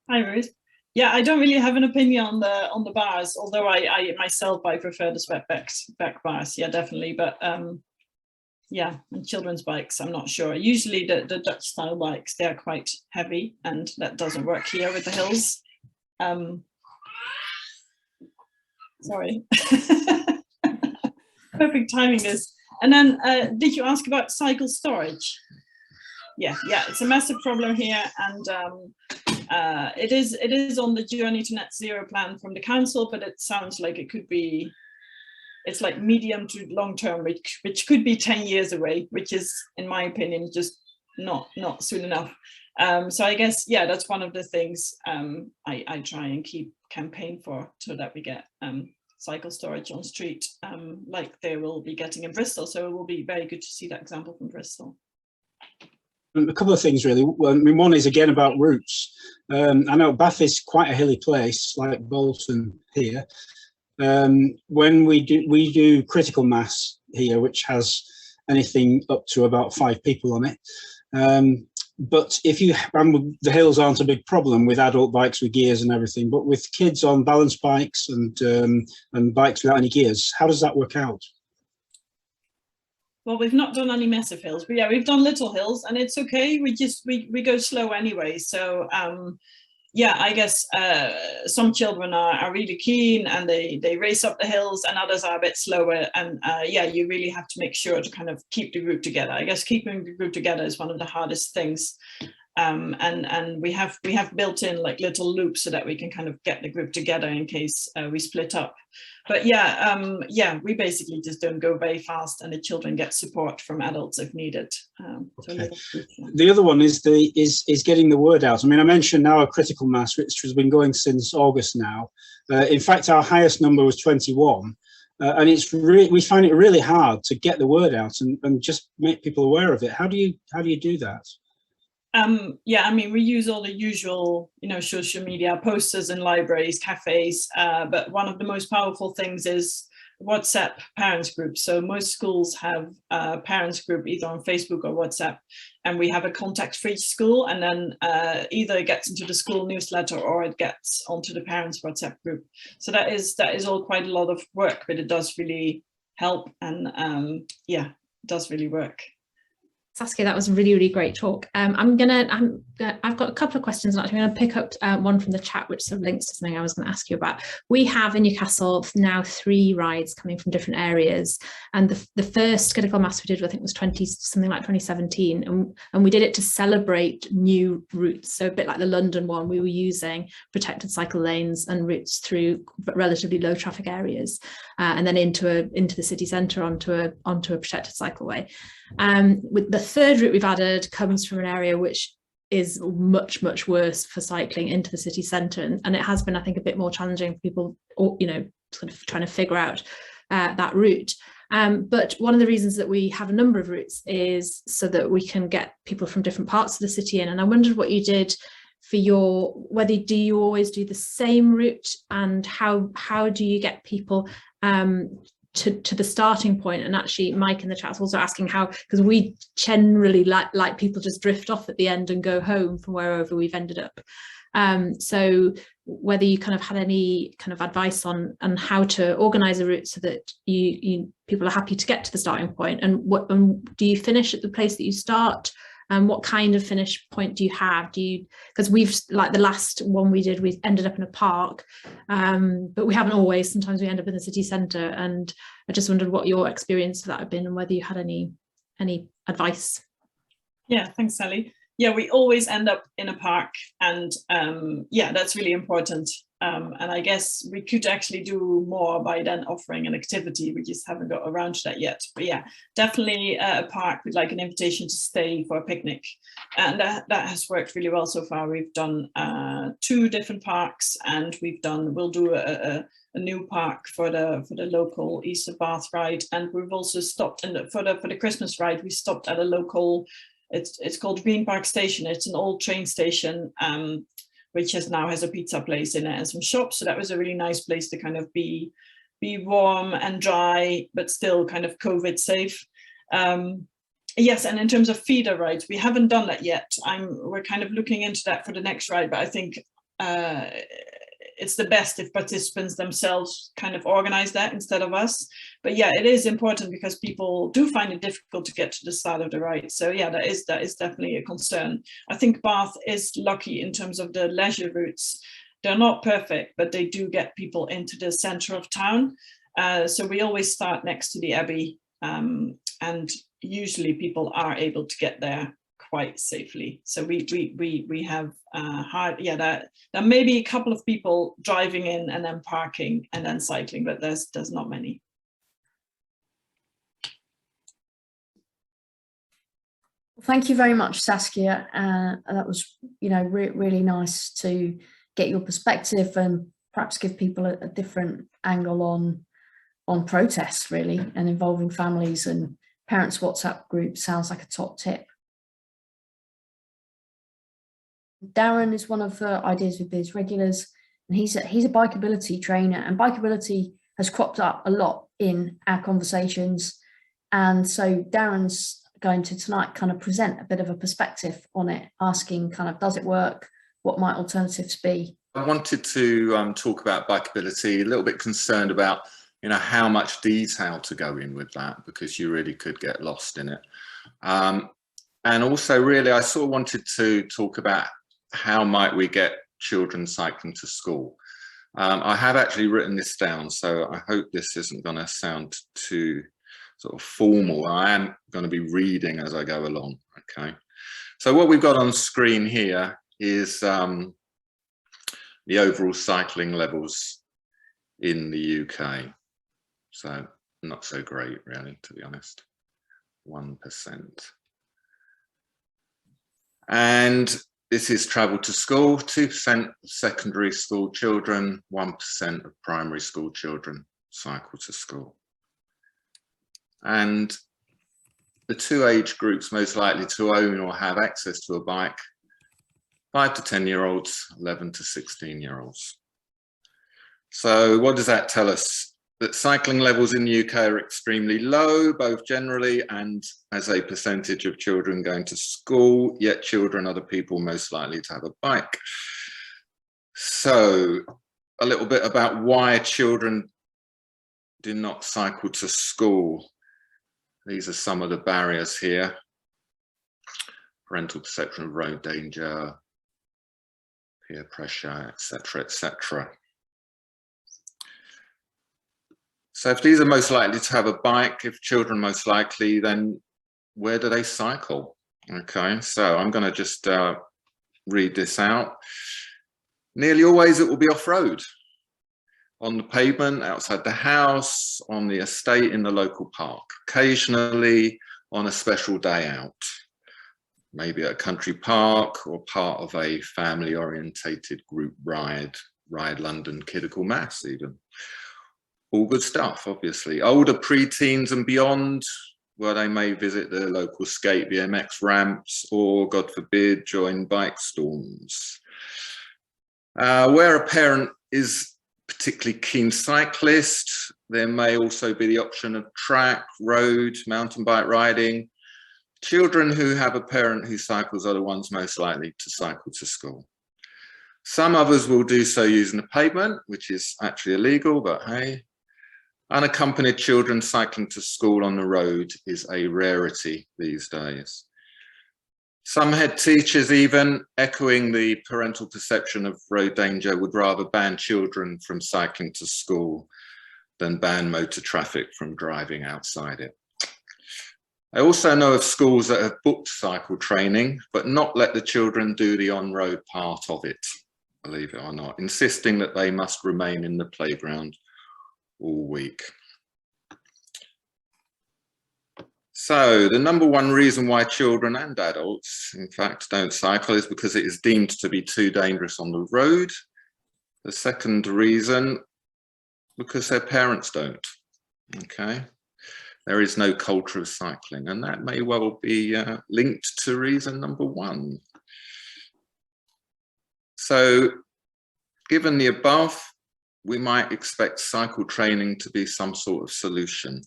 Hi, Ruth. Yeah, I don't really have an opinion on the bars, although I myself prefer the swept back bars. Yeah, definitely. But yeah, and children's bikes, I'm not sure. Usually the Dutch style bikes, they're quite heavy, and that doesn't work here with the hills. Sorry. Perfect timing this. And then did you ask about cycle storage? Yeah, it's a massive problem here, and it is on the Journey to Net Zero plan from the council, but it sounds like it could be, it's like medium to long term, which could be 10 years away, which is, in my opinion, just not soon enough. So I guess, yeah, that's one of the things I try and keep campaign for, so that we get cycle storage on street, like they will be getting in Bristol. So it will be very good to see that example from Bristol. A couple of things really. Well, I mean, one is again about routes. I know Bath is quite a hilly place, like Bolton here. When we do Critical Mass here, which has anything up to about 5 people on it. But if you, the hills aren't a big problem with adult bikes with gears and everything, but with kids on balance bikes and bikes without any gears, how does that work out? Well, we've not done any massive hills, but yeah, we've done little hills, and it's okay. We go slow anyway. So yeah, I guess some children are really keen and they race up the hills, and others are a bit slower. And yeah, you really have to make sure to kind of keep the group together. I guess keeping the group together is one of the hardest things. And we have built in like little loops so that we can kind of get the group together in case we split up. But yeah, yeah, we basically just don't go very fast, and the children get support from adults if needed. Okay. The other one is getting the word out. I mean, I mentioned now a Critical Mass, which has been going since August now. In fact, our highest number was 21. and we find it really hard to get the word out and just make people aware of it. How do you do that? Yeah, I mean, we use all the usual, social media, posters in libraries, cafes, but one of the most powerful things is WhatsApp parents group. So most schools have a parents group either on Facebook or WhatsApp, and we have a contact for each school, and then either it gets into the school newsletter or it gets onto the parents WhatsApp group. So that is all quite a lot of work, but it does really help, and yeah, it does really work. Saskia, that was a really, really great talk. I've got a couple of questions. Actually, I'm going to pick up one from the chat, which sort of links to something I was going to ask you about. We have in Newcastle now 3 rides coming from different areas, and the first Kidical Mass we did, I think, was something like 2017, and we did it to celebrate new routes. So a bit like the London one, we were using protected cycle lanes and routes through relatively low traffic areas, and then into the city centre onto a protected cycleway. With the third route we've added comes from an area which is much, much worse for cycling into the city centre, and it has been, I think, a bit more challenging for people, sort of trying to figure out that route. But one of the reasons that we have a number of routes is so that we can get people from different parts of the city in. And I wondered what you did for whether do you always do the same route, and how do you get people to the starting point? And actually, Mike in the chat's also asking how, because we generally like people just drift off at the end and go home from wherever we've ended up. So whether you kind of had any kind of advice on how to organise a route so that people are happy to get to the starting point, and do you finish at the place that you start? And what kind of finish point do you have? Because we've, like the last one we did, we ended up in a park, but we haven't always. Sometimes we end up in the city centre, and I just wondered what your experience of that had been and whether you had any advice. Yeah, thanks, Sally. Yeah, we always end up in a park, and yeah, that's really important. And I guess we could actually do more by then offering an activity. We just haven't got around to that yet. But yeah, definitely a park with like an invitation to stay for a picnic. And that has worked really well so far. We've done 2 different parks, and we'll do a new park for the local East of Bath ride. And we've also stopped for the Christmas ride, we stopped at a local, it's called Green Park Station. It's an old train station, which now has a pizza place in it and some shops. So that was a really nice place to kind of be warm and dry, but still kind of COVID safe. Yes, and in terms of feeder rides, we haven't done that yet. We're kind of looking into that for the next ride, but I think it's the best if participants themselves kind of organize that instead of us. But yeah, it is important because people do find it difficult to get to the start of the ride. So yeah, that is definitely a concern. I think Bath is lucky in terms of the leisure routes. They're not perfect, but they do get people into the center of town. So we always start next to the Abbey, and usually people are able to get there quite safely. So we have there may be a couple of people driving in and then parking and then cycling, but there's not many. Thank you very much, Saskia. That was, really nice to get your perspective and perhaps give people a different angle on protests, really, and involving families. And parents' WhatsApp group sounds like a top tip. Darren is one of the Ideas with Biz regulars, and he's a Bikeability trainer, and Bikeability has cropped up a lot in our conversations. And so Darren's going to tonight kind of present a bit of a perspective on it, asking kind of, does it work? What might alternatives be? I wanted to talk about Bikeability, a little bit concerned about, how much detail to go in with that, because you really could get lost in it. And also really, I sort of wanted to talk about how might we get children cycling to school. I have actually written this down, so I hope this isn't going to sound too sort of formal. I am going to be reading as I go along, okay? So what we've got on screen here is the overall cycling levels in the UK. So not so great, really, to be honest. 1%. And this is travel to school, 2% of secondary school children, 1% of primary school children cycle to school. And the two age groups most likely to own or have access to a bike, 5 to 10-year-olds, 11 to 16-year-olds. So what does that tell us? That cycling levels in the UK are extremely low, both generally and as a percentage of children going to school, yet children are the people most likely to have a bike. So a little bit about why children do not cycle to school. These are some of the barriers here. Parental perception of road danger, peer pressure, etc., etc. So if these are most likely to have a bike, if children most likely, then where do they cycle? Okay, so I'm going to just read this out. Nearly always it will be off-road, on the pavement, outside the house, on the estate, in the local park, occasionally on a special day out, maybe at a country park or part of a family-orientated group ride London, Kidical Mass even. All good stuff, obviously. Older pre-teens and beyond, where they may visit the local skate BMX ramps or, God forbid, join bike storms. Where a parent is particularly keen cyclist, there may also be the option of track, road, mountain bike riding. Children who have a parent who cycles are the ones most likely to cycle to school. Some others will do so using the pavement, which is actually illegal, but hey. Unaccompanied children cycling to school on the road is a rarity these days. Some head teachers, even echoing the parental perception of road danger, would rather ban children from cycling to school than ban motor traffic from driving outside it. I also know of schools that have booked cycle training, but not let the children do the on-road part of it, believe it or not, insisting that they must remain in the playground all week. So the number one reason why children and adults, in fact, don't cycle is because it is deemed to be too dangerous on the road. The second reason, because their parents don't. Okay, there is no culture of cycling, and that may well be linked to reason number one. So given the above, we might expect cycle training to be some sort of solution.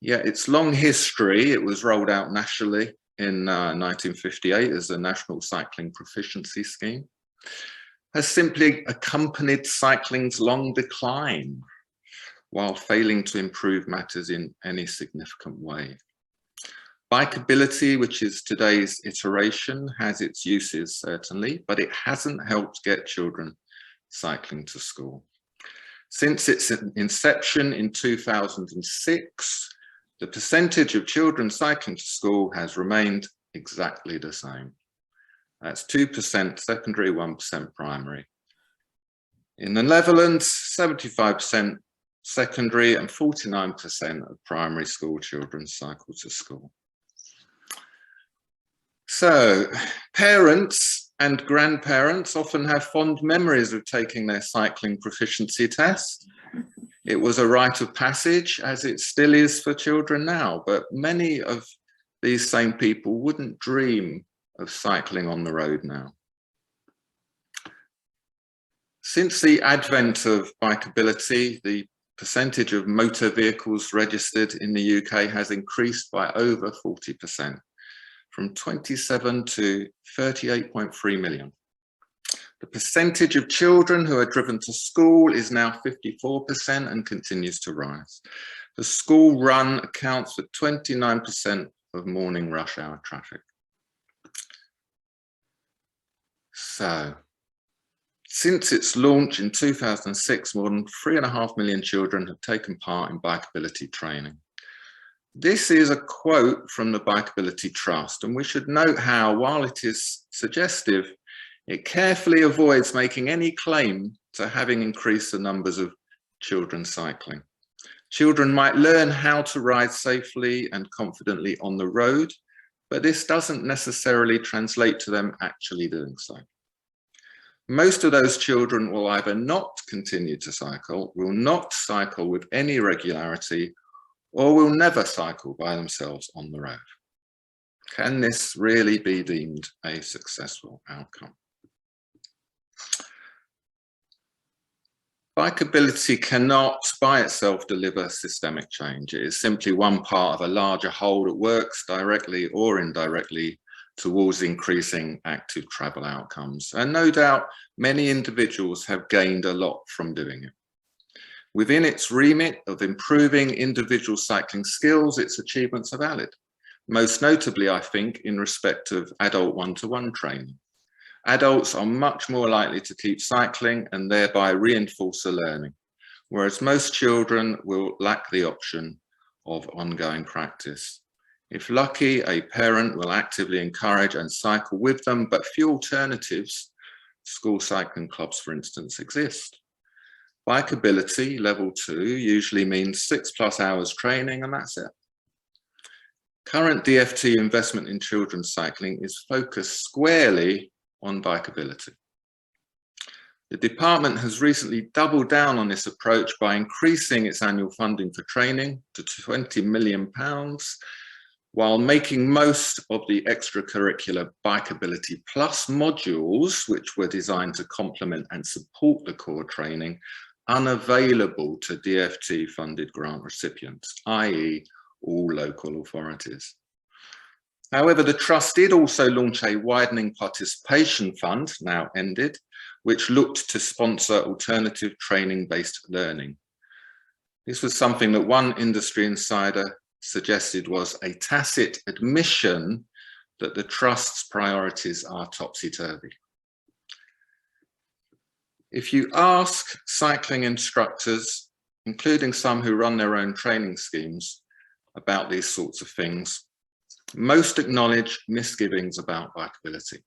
Yet its long history, it was rolled out nationally in 1958 as a National Cycling Proficiency Scheme, has simply accompanied cycling's long decline while failing to improve matters in any significant way. Bikeability, which is today's iteration, has its uses certainly, but it hasn't helped get children cycling to school. Since its inception in 2006, the percentage of children cycling to school has remained exactly the same. That's 2% secondary, 1% primary. In the Netherlands, 75% secondary and 49% of primary school children cycle to school. So, parents and grandparents often have fond memories of taking their cycling proficiency test. It was a rite of passage, as it still is for children now, but many of these same people wouldn't dream of cycling on the road now. Since the advent of bikeability, the percentage of motor vehicles registered in the UK has increased by over 40%, from 27 to 38.3 million. The percentage of children who are driven to school is now 54% and continues to rise. The school run accounts for 29% of morning rush hour traffic. So, since its launch in 2006, more than 3.5 million children have taken part in bikeability training. This is a quote from the Bikeability Trust, and we should note how, while it is suggestive, it carefully avoids making any claim to having increased the numbers of children cycling. Children might learn how to ride safely and confidently on the road, but this doesn't necessarily translate to them actually doing so. Most of those children will either not continue to cycle, will not cycle with any regularity, or will never cycle by themselves on the road. Can this really be deemed a successful outcome? Bikeability cannot by itself deliver systemic change. It is simply one part of a larger whole that works directly or indirectly towards increasing active travel outcomes. And no doubt many individuals have gained a lot from doing it. Within its remit of improving individual cycling skills, its achievements are valid. Most notably, I think, in respect of adult one-to-one training. Adults are much more likely to keep cycling and thereby reinforce the learning, whereas most children will lack the option of ongoing practice. If lucky, a parent will actively encourage and cycle with them, but few alternatives, school cycling clubs for instance, exist. Bikeability level 2 usually means 6+ hours training and that's it. Current DFT investment in children's cycling is focused squarely on bikeability. The department has recently doubled down on this approach by increasing its annual funding for training to £20 million, while making most of the extracurricular Bikeability Plus modules, which were designed to complement and support the core training, unavailable to DFT-funded grant recipients, i.e. all local authorities. However, the Trust did also launch a widening participation fund, now ended, which looked to sponsor alternative training-based learning. This was something that one industry insider suggested was a tacit admission that the Trust's priorities are topsy-turvy. If you ask cycling instructors, including some who run their own training schemes, about these sorts of things, most acknowledge misgivings about bikeability,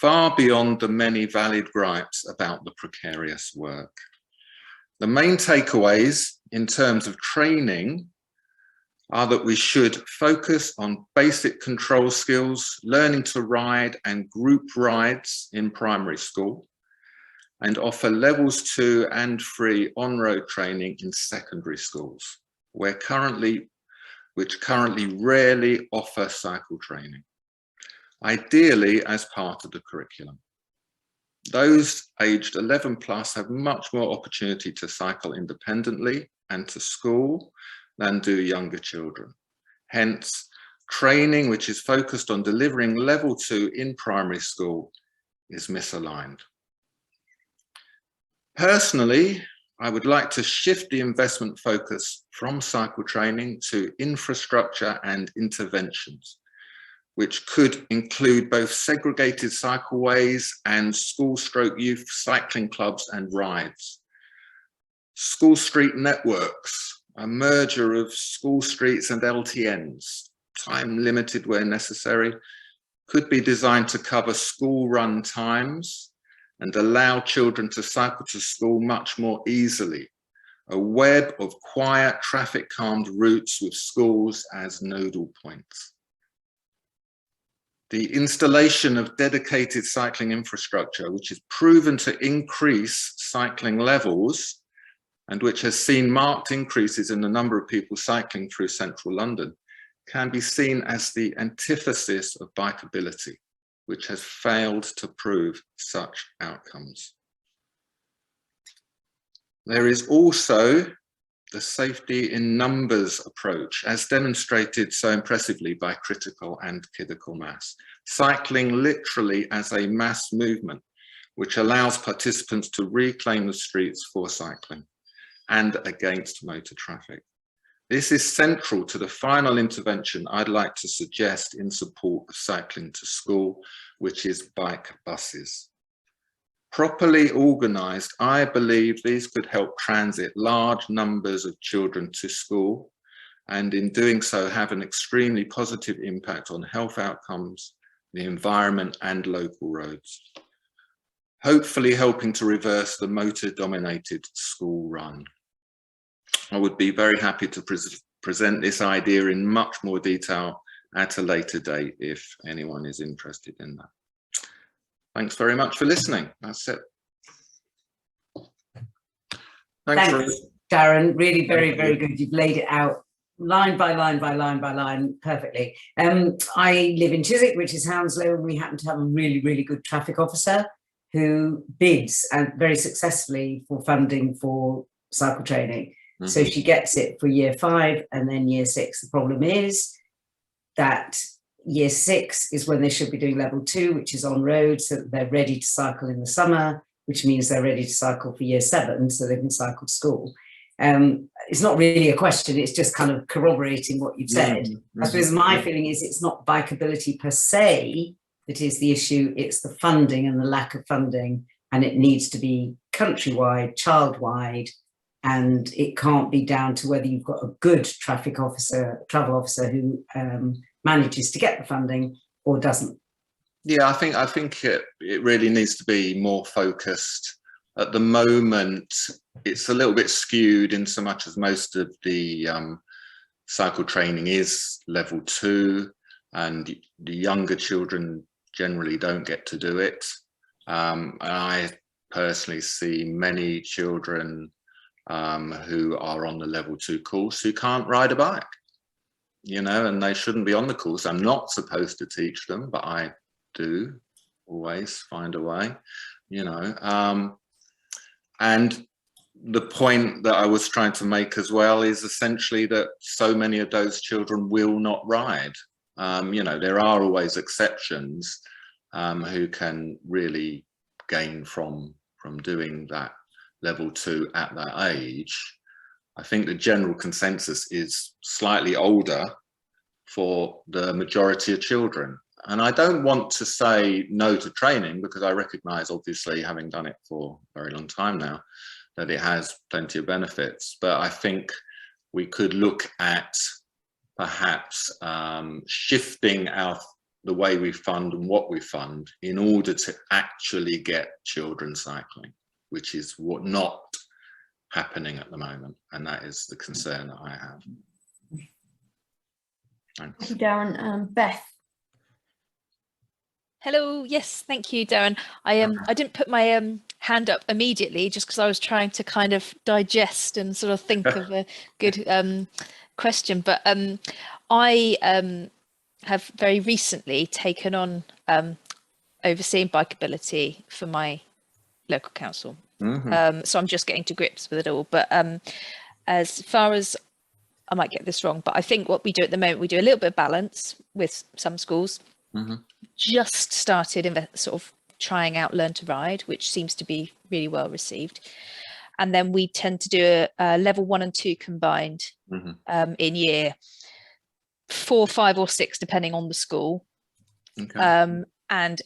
far beyond the many valid gripes about the precarious work. The main takeaways in terms of training are that we should focus on basic control skills, learning to ride and group rides in primary school, and offer levels 2 and 3 on-road training in secondary schools, which currently rarely offer cycle training, ideally as part of the curriculum. Those aged 11+ have much more opportunity to cycle independently and to school than do younger children. Hence, training which is focused on delivering level 2 in primary school is misaligned. Personally, I would like to shift the investment focus from cycle training to infrastructure and interventions, which could include both segregated cycleways and school/youth cycling clubs and rides. School street networks, a merger of school streets and LTNs, time limited where necessary, could be designed to cover school run times and allow children to cycle to school much more easily. A web of quiet, traffic calmed routes with schools as nodal points. The installation of dedicated cycling infrastructure, which is proven to increase cycling levels and which has seen marked increases in the number of people cycling through central London, can be seen as the antithesis of bikeability, which has failed to prove such outcomes. There is also the safety in numbers approach, as demonstrated so impressively by Critical and Kidical Mass. Cycling literally as a mass movement, which allows participants to reclaim the streets for cycling and against motor traffic. This is central to the final intervention I'd like to suggest in support of cycling to school, which is bike buses. Properly organised, I believe these could help transit large numbers of children to school, and in doing so have an extremely positive impact on health outcomes, the environment and local roads, hopefully helping to reverse the motor-dominated school run. I would be very happy to present this idea in much more detail at a later date if anyone is interested in that. thanks very much for listening. That's it. Thanks, Darren. Really very, very good. You've laid it out line by line by line by line perfectly. I live in Chiswick, which is Hounslow, and we happen to have a really, really good traffic officer who bids and very successfully for funding for cycle training. So she gets it for year 5 and then year 6. The problem is that year 6 is when they should be doing level 2, which is on road, so that they're ready to cycle in the summer, which means they're ready to cycle for year 7, so they can cycle to school. It's not really a question, it's just kind of corroborating what you've said. I suppose my feeling is it's not bikeability per se that is the issue, it's the funding and the lack of funding, and it needs to be countrywide, child-wide, and it can't be down to whether you've got a good travel officer who manages to get the funding or doesn't. Yeah, I think it really needs to be more focused. At the moment, it's a little bit skewed in so much as most of the cycle training is level 2, and the younger children generally don't get to do it. And I personally see many children who are on the level 2 course who can't ride a bike, you know, and they shouldn't be on the course. I'm not supposed to teach them, but I do always find a way, you know. And the point that I was trying to make as well is essentially that so many of those children will not ride. You know, there are always exceptions who can really gain from doing that level 2 at that age. I think the general consensus is slightly older for the majority of children. And I don't want to say no to training, because I recognize, obviously, having done it for a very long time now, that it has plenty of benefits. But I think we could look at perhaps shifting the way we fund and what we fund in order to actually get children cycling, which is not happening at the moment. And that is the concern that I have. Thanks. Thank you, Darren. Beth. Hello. Yes, thank you, Darren. I didn't put my hand up immediately just because I was trying to kind of digest and sort of think of a good question. But I have very recently taken on overseeing bikeability for my local council. So I'm just getting to grips with it all. But as far as, I might get this wrong, but I think what we do at the moment, we do a little bit of balance with some schools. Just started in sort of trying out Learn to Ride, which seems to be really well received. And then we tend to do a level 1 and 2 combined in year 4, 5 or 6, depending on the school. And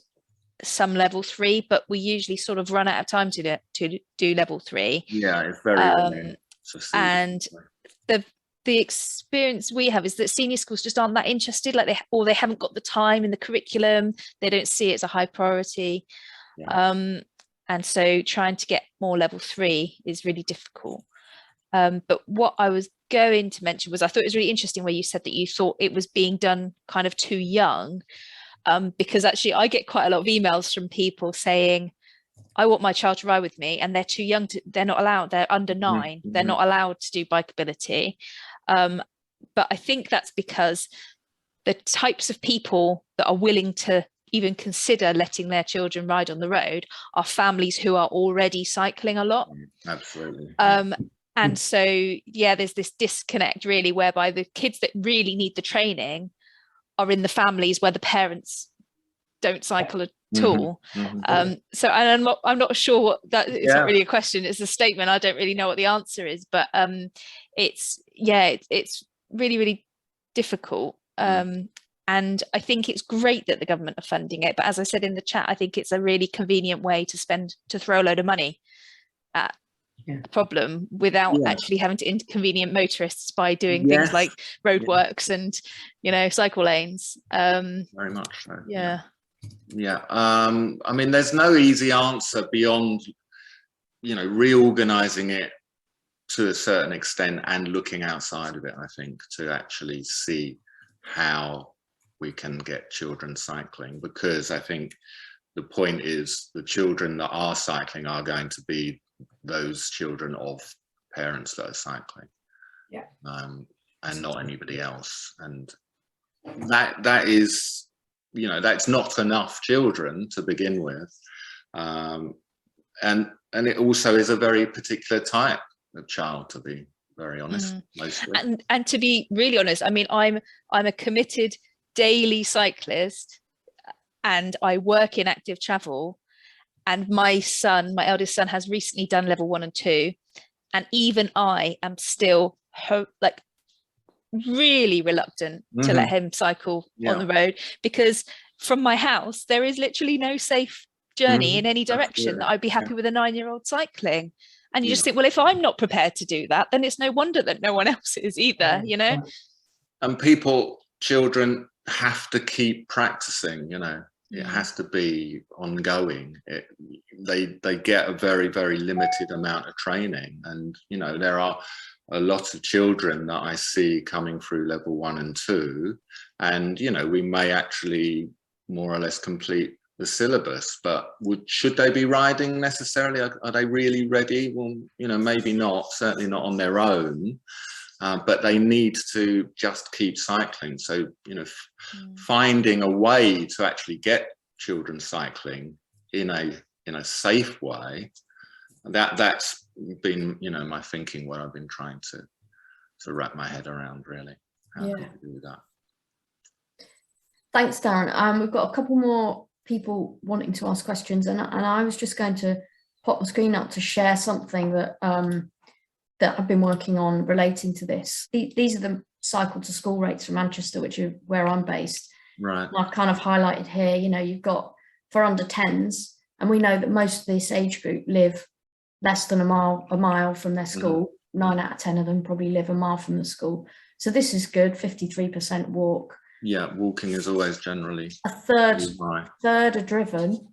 some level 3, but we usually sort of run out of time to do level 3. Yeah, it's very and the experience we have is that senior schools just aren't that interested, like they haven't got the time in the curriculum, they don't see it as a high priority. And so trying to get more level 3 is really difficult. But what I was going to mention was, I thought it was really interesting where you said that you thought it was being done kind of too young, because actually I get quite a lot of emails from people saying, I want my child to ride with me, and they're too young they're not allowed, they're under 9, they're not allowed to do bikeability. But I think that's because the types of people that are willing to even consider letting their children ride on the road are families who are already cycling a lot. Absolutely. And so, yeah, there's this disconnect really, whereby the kids that really need the training are in the families where the parents don't cycle at all. So, and I'm not sure what that is. Not really a question, it's a statement. I don't really know what the answer is, but it's really, really difficult. And I think it's great that the government are funding it, but as I said in the chat, I think it's a really convenient way to throw a load of money at a problem without actually having to inconvenience motorists by doing things like roadworks and, you know, cycle lanes. Very much so. I mean, there's no easy answer beyond, you know, reorganizing it to a certain extent and looking outside of it, I think, to actually see how we can get children cycling, because I think the point is the children that are cycling are going to be those children of parents that are cycling, and not anybody else. And that is, you know, that's not enough children to begin with, and it also is a very particular type of child, to be very honest. Mostly. And to be really honest, I mean, I'm a committed daily cyclist, and I work in active travel, and my eldest son has recently done level 1 and 2, and even I am still like really reluctant to let him cycle on the road, because from my house there is literally no safe journey in any direction that I'd be happy with a 9-year-old cycling. And you just think, well, if I'm not prepared to do that, then it's no wonder that no one else is either, you know. And children have to keep practicing, you know. It has to be ongoing. They get a very, very limited amount of training, and you know, there are a lot of children that I see coming through level 1 and 2, and you know, we may actually more or less complete the syllabus, but should they be riding necessarily? Are they really ready? Well, you know, maybe not, certainly not on their own, but they need to just keep cycling. So, you know, finding a way to actually get children cycling in a safe way, that's been, you know, my thinking, what I've been trying to wrap my head around, really. How can we do that? Thanks, Darren. We've got a couple more people wanting to ask questions, and I was just going to pop the screen up to share something that that I've been working on relating to this. These are the cycle to school rates from Manchester, which are where I'm based. Right. And I've kind of highlighted here, you know, you've got for under 10s, and we know that most of this age group live less than a mile from their school. 9 out of 10 of them probably live a mile from the school. So this is good. 53% walk. Yeah, walking is always generally a third are driven,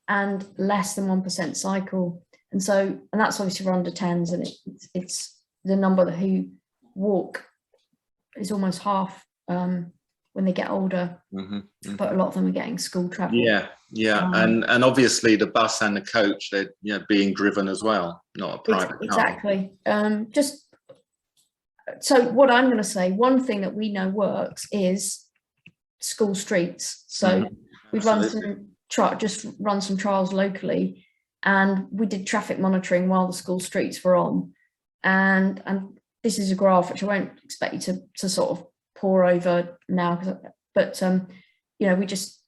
and less than 1% cycle. And that's obviously for under 10s, and it's the number who walk is almost half when they get older. But a lot of them are getting school travel. And obviously the bus and the coach, they're, you know, being driven as well, not a private exactly car. So what I'm going to say, one thing that we know works is school streets. So we've run some trials locally, and we did traffic monitoring while the school streets were on, and this is a graph which I won't expect you to sort of pour over now, but you know, we just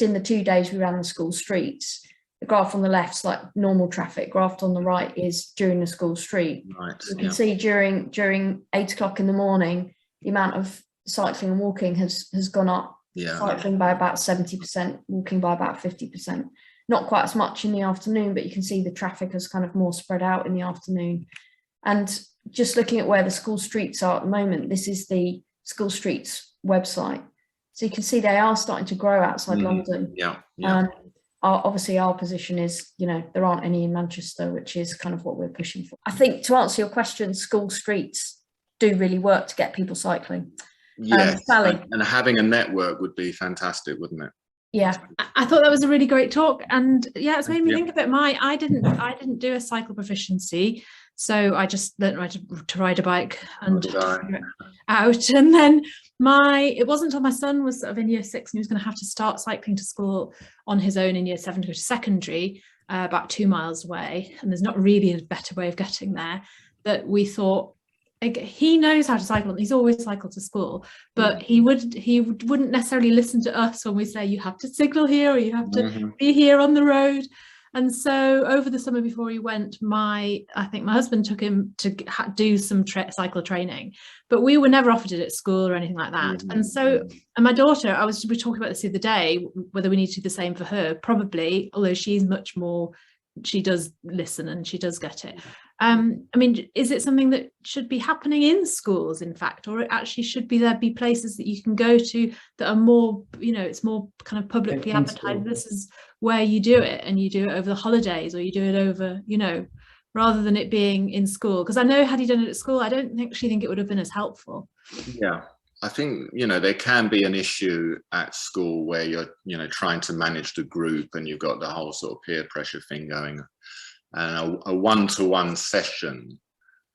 in the 2 days we ran the school streets, the graph on the left's like normal traffic, graph on the right is during the school street. You can see during 8 o'clock in the morning, the amount of cycling and walking has gone up. Cycling by about 70%, walking by about 50%. Not quite as much in the afternoon, but you can see the traffic has kind of more spread out in the afternoon. And just looking at where the school streets are at the moment, this is the school streets website. So you can see they are starting to grow outside London. Obviously our position is, you know, there aren't any in Manchester, which is kind of what we're pushing for. I think, to answer your question, school streets do really work to get people cycling. Sally. And having a network would be fantastic, wouldn't it? Yeah, I thought that was a really great talk, and yeah, it's made me think a bit. I didn't do a cycle proficiency, so I just learned to ride a bike and out. And then it wasn't until my son was sort of in year 6 and he was going to have to start cycling to school on his own in year 7 to go to secondary, about 2 miles away, and there's not really a better way of getting there, that we thought, he knows how to cycle, and he's always cycled to school, but he wouldn't necessarily listen to us when we say you have to signal here or you have to be here on the road. And so over the summer before he went, I think my husband took him to do some cycle training, but we were never offered it at school or anything like that. And so, and my daughter, we were talking about this the other day, whether we need to do the same for her, probably, although she's much more, she does listen and she does get it. I mean, is it something that should be happening in schools, in fact, or it actually should there be places that you can go to that are more, you know, it's more kind of publicly advertised, this is where you do it, and you do it over the holidays, or you do it over, you know, rather than it being in school? Because I know, had he done it at school, I don't actually think it would have been as helpful. I think, you know, there can be an issue at school where you're, you know, trying to manage the group and you've got the whole sort of peer pressure thing going. And a one-to-one session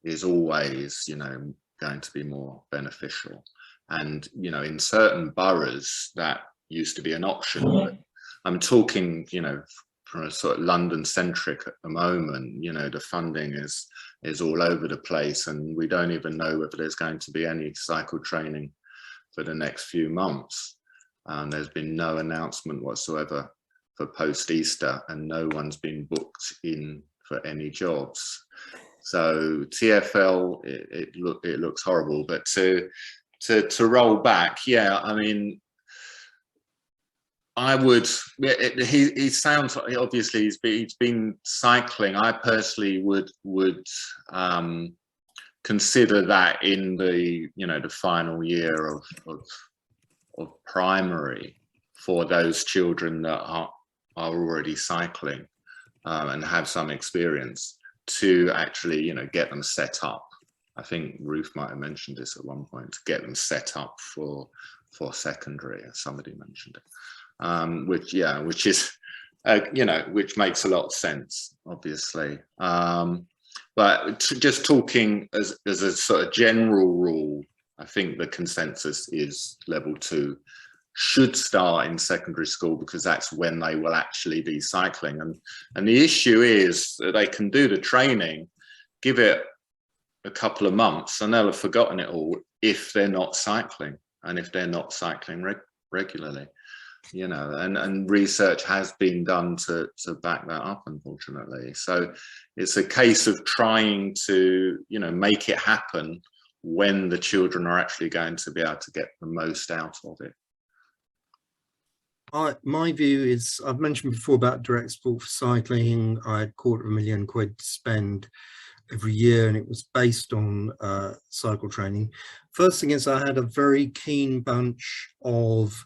is always, you know, going to be more beneficial. And, you know, in certain boroughs that used to be an option. But I'm talking, you know, from a sort of London centric at the moment, you know, the funding is all over the place, and we don't even know whether there's going to be any cycle training for the next few months. There's been no announcement whatsoever for post-Easter, and no one's been booked in for any jobs. So TfL, it looks horrible, but to roll back, yeah, I mean, I would. He sounds, obviously he's been cycling. I personally would consider that in the, you know, the final year of primary for those children that are already cycling and have some experience, to actually, you know, get them set up. I think Ruth might have mentioned this at one point, to get them set up for secondary, as somebody mentioned it. Which is, you know, which makes a lot of sense, obviously. But just talking as a sort of general rule, I think the consensus is level 2 should start in secondary school, because that's when they will actually be cycling. And the issue is that they can do the training, give it a couple of months, and they'll have forgotten it all if they're not cycling, and if they're not cycling regularly. You know, and research has been done to back that up, unfortunately. So it's a case of trying to, you know, make it happen when the children are actually going to be able to get the most out of it. My view is, I've mentioned before about direct support for cycling. I had £250,000 to spend every year, and it was based on cycle training. First thing is, I had a very keen bunch of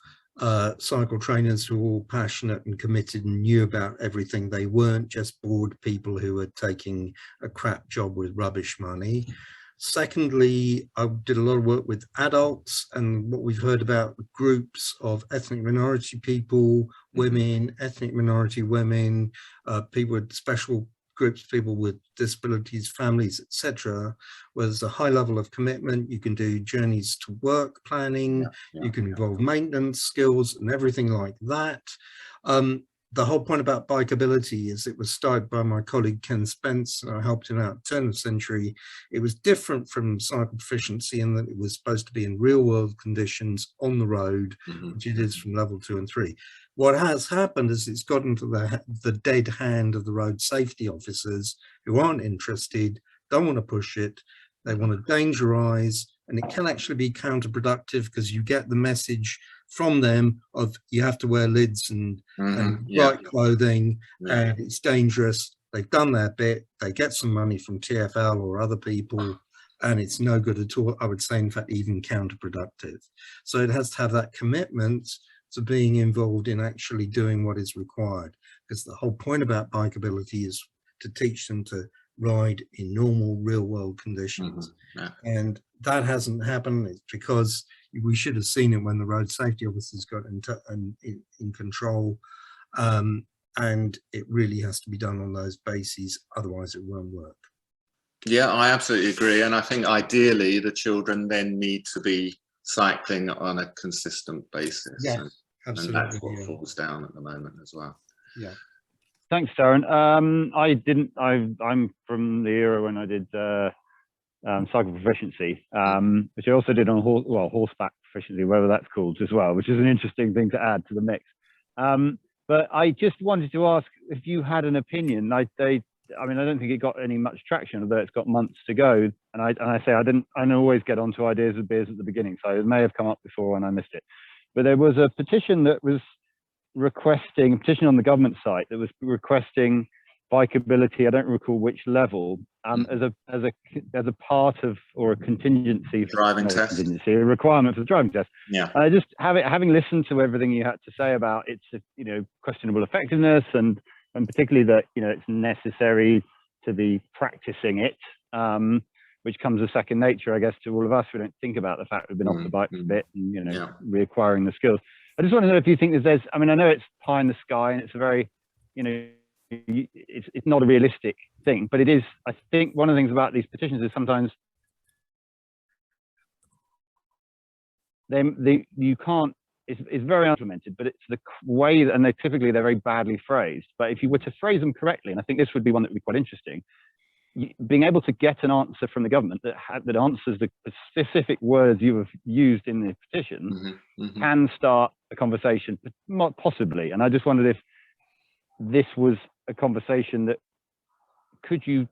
cycle trainers who were all passionate and committed and knew about everything. They weren't just bored people who were taking a crap job with rubbish money. Secondly, I did a lot of work with adults, and what we've heard about groups of ethnic minority people, women, ethnic minority women, people with special groups, people with disabilities, families, etc., where there's a high level of commitment. You can do journeys to work planning, you can involve maintenance skills and everything like that. The whole point about Bikeability is it was started by my colleague Ken Spence, and I helped him out turn of the century. It was different from cycle proficiency in that it was supposed to be in real world conditions on the road, which it is from level 2 and 3. What has happened is it's gotten to the dead hand of the road safety officers, who aren't interested, don't want to push it, they want to dangerize, and it can actually be counterproductive, because you get the message from them of you have to wear lids and bright clothing, and it's dangerous. They've done their bit, they get some money from TfL or other people, and it's no good at all. I would say, in fact, even counterproductive. So it has to have that commitment to being involved in actually doing what is required, because the whole point about Bikeability is to teach them to ride in normal real world conditions. And that hasn't happened. It's because we should have seen it when the road safety officers got in control, and it really has to be done on those bases, otherwise it won't work. Yeah, I absolutely agree, and I think ideally the children then need to be cycling on a consistent basis. Yeah, absolutely. And that's what falls down at the moment as well. Yeah. Thanks, Darren. I'm from the era when I did cycle proficiency, which I also did on horseback proficiency, whatever that's called as well, which is an interesting thing to add to the mix. But I just wanted to ask if you had an opinion. I mean, I don't think it got any much traction, although it's got months to go. And I don't always get onto ideas of beers at the beginning, so it may have come up before and I missed it. But there was a petition that was requesting, a petition on the government site that was requesting Bikeability, I don't recall which level, as a part of, or a contingency for driving test, a requirement for the driving test. Yeah. Just having listened to everything you had to say about its, questionable effectiveness, and particularly that, it's necessary to be practicing it. which comes as second nature, I guess, to all of us. We don't think about the fact we've been off the bike for a bit and, you know, reacquiring the skills. I just want to know if you think there's, I mean, I know it's pie in the sky and it's a very, you know, it's not a realistic thing, but it is, I think one of the things about these petitions is sometimes you can't, it's very implemented, but it's the way, and they're very badly phrased. But if you were to phrase them correctly, and I think this would be one that would be quite interesting, being able to get an answer from the government that answers the specific words you have used in the petition can start a conversation, possibly. And I just wondered if this was a conversation that could you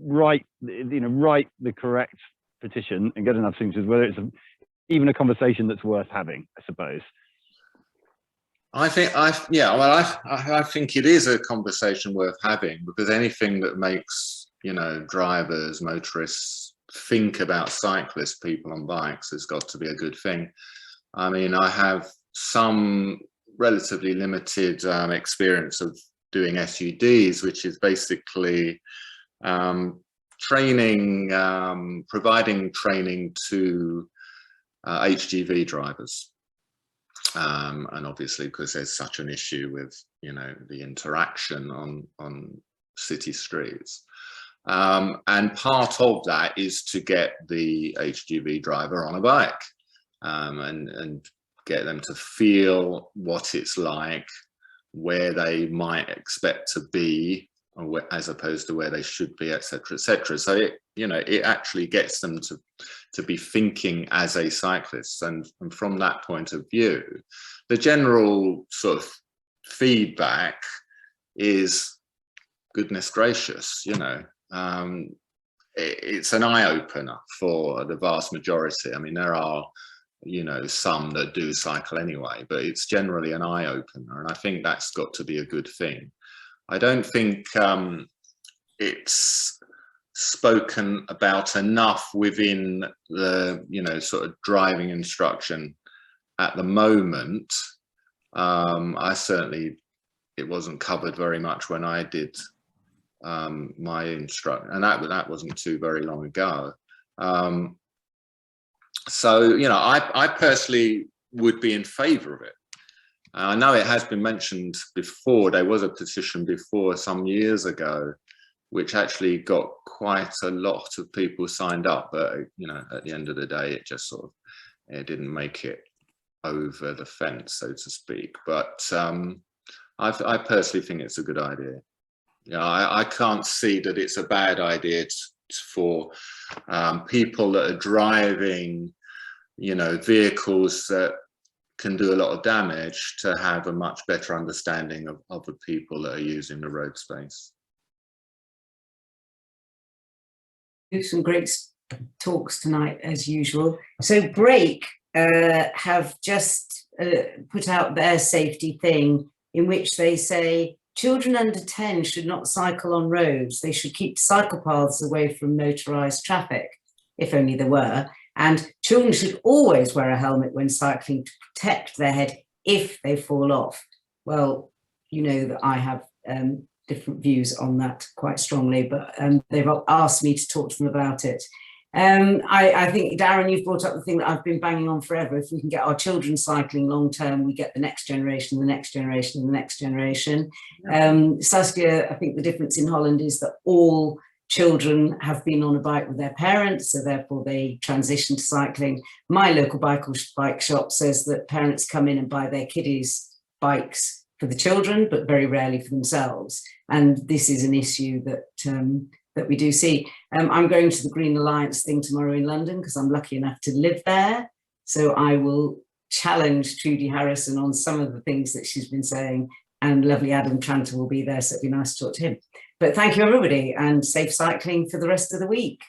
write the correct petition and get enough signatures, whether it's even a conversation that's worth having, I suppose. I think it is a conversation worth having, because anything that makes, you know, drivers, motorists think about cyclists, people on bikes, has got to be a good thing. I mean, I have some relatively limited experience of doing SUDs, which is basically training, providing training to HGV drivers. And obviously, because there's such an issue with, you know, the interaction on city streets. And part of that is to get the HGV driver on a bike and get them to feel what it's like, where they might expect to be, as opposed to where they should be, etc., etc. So it, you know, it actually gets them to be thinking as a cyclist, and from that point of view, the general sort of feedback is, goodness gracious, you know, it's an eye-opener for the vast majority. I mean, there are, you know, some that do cycle anyway, but it's generally an eye-opener, and I think that's got to be a good thing. I don't think it's spoken about enough within the, you know, sort of driving instruction at the moment. I certainly, it wasn't covered very much when I did my instruction, and that wasn't too very long ago. So, you know, I personally would be in favour of it. I know it has been mentioned before. There was a petition before some years ago, which actually got quite a lot of people signed up. But, you know, at the end of the day, it just sort of, it didn't make it over the fence, so to speak. But I personally think it's a good idea. You know, I can't see that it's a bad idea for people that are driving, you know, vehicles that can do a lot of damage to have a much better understanding of the people that are using the road space. Some great talks tonight, as usual. So Break have just put out their safety thing, in which they say children under 10 should not cycle on roads. They should keep cycle paths away from motorised traffic, if only there were. And children should always wear a helmet when cycling to protect their head if they fall off. Well, you know that I have different views on that quite strongly, but they've asked me to talk to them about it. I think, Darren, you've brought up the thing that I've been banging on forever. If we can get our children cycling long term, we get the next generation, the next generation, the next generation. Saskia, I think the difference in Holland is that all children have been on a bike with their parents, so therefore they transition to cycling. My local bike shop says that parents come in and buy their kiddies bikes for the children, but very rarely for themselves. And this is an issue that that we do see. I'm going to the Green Alliance thing tomorrow in London because I'm lucky enough to live there. So I will challenge Trudy Harrison on some of the things that she's been saying, and lovely Adam Tranter will be there, so it'd be nice to talk to him. But thank you, everybody, and safe cycling for the rest of the week.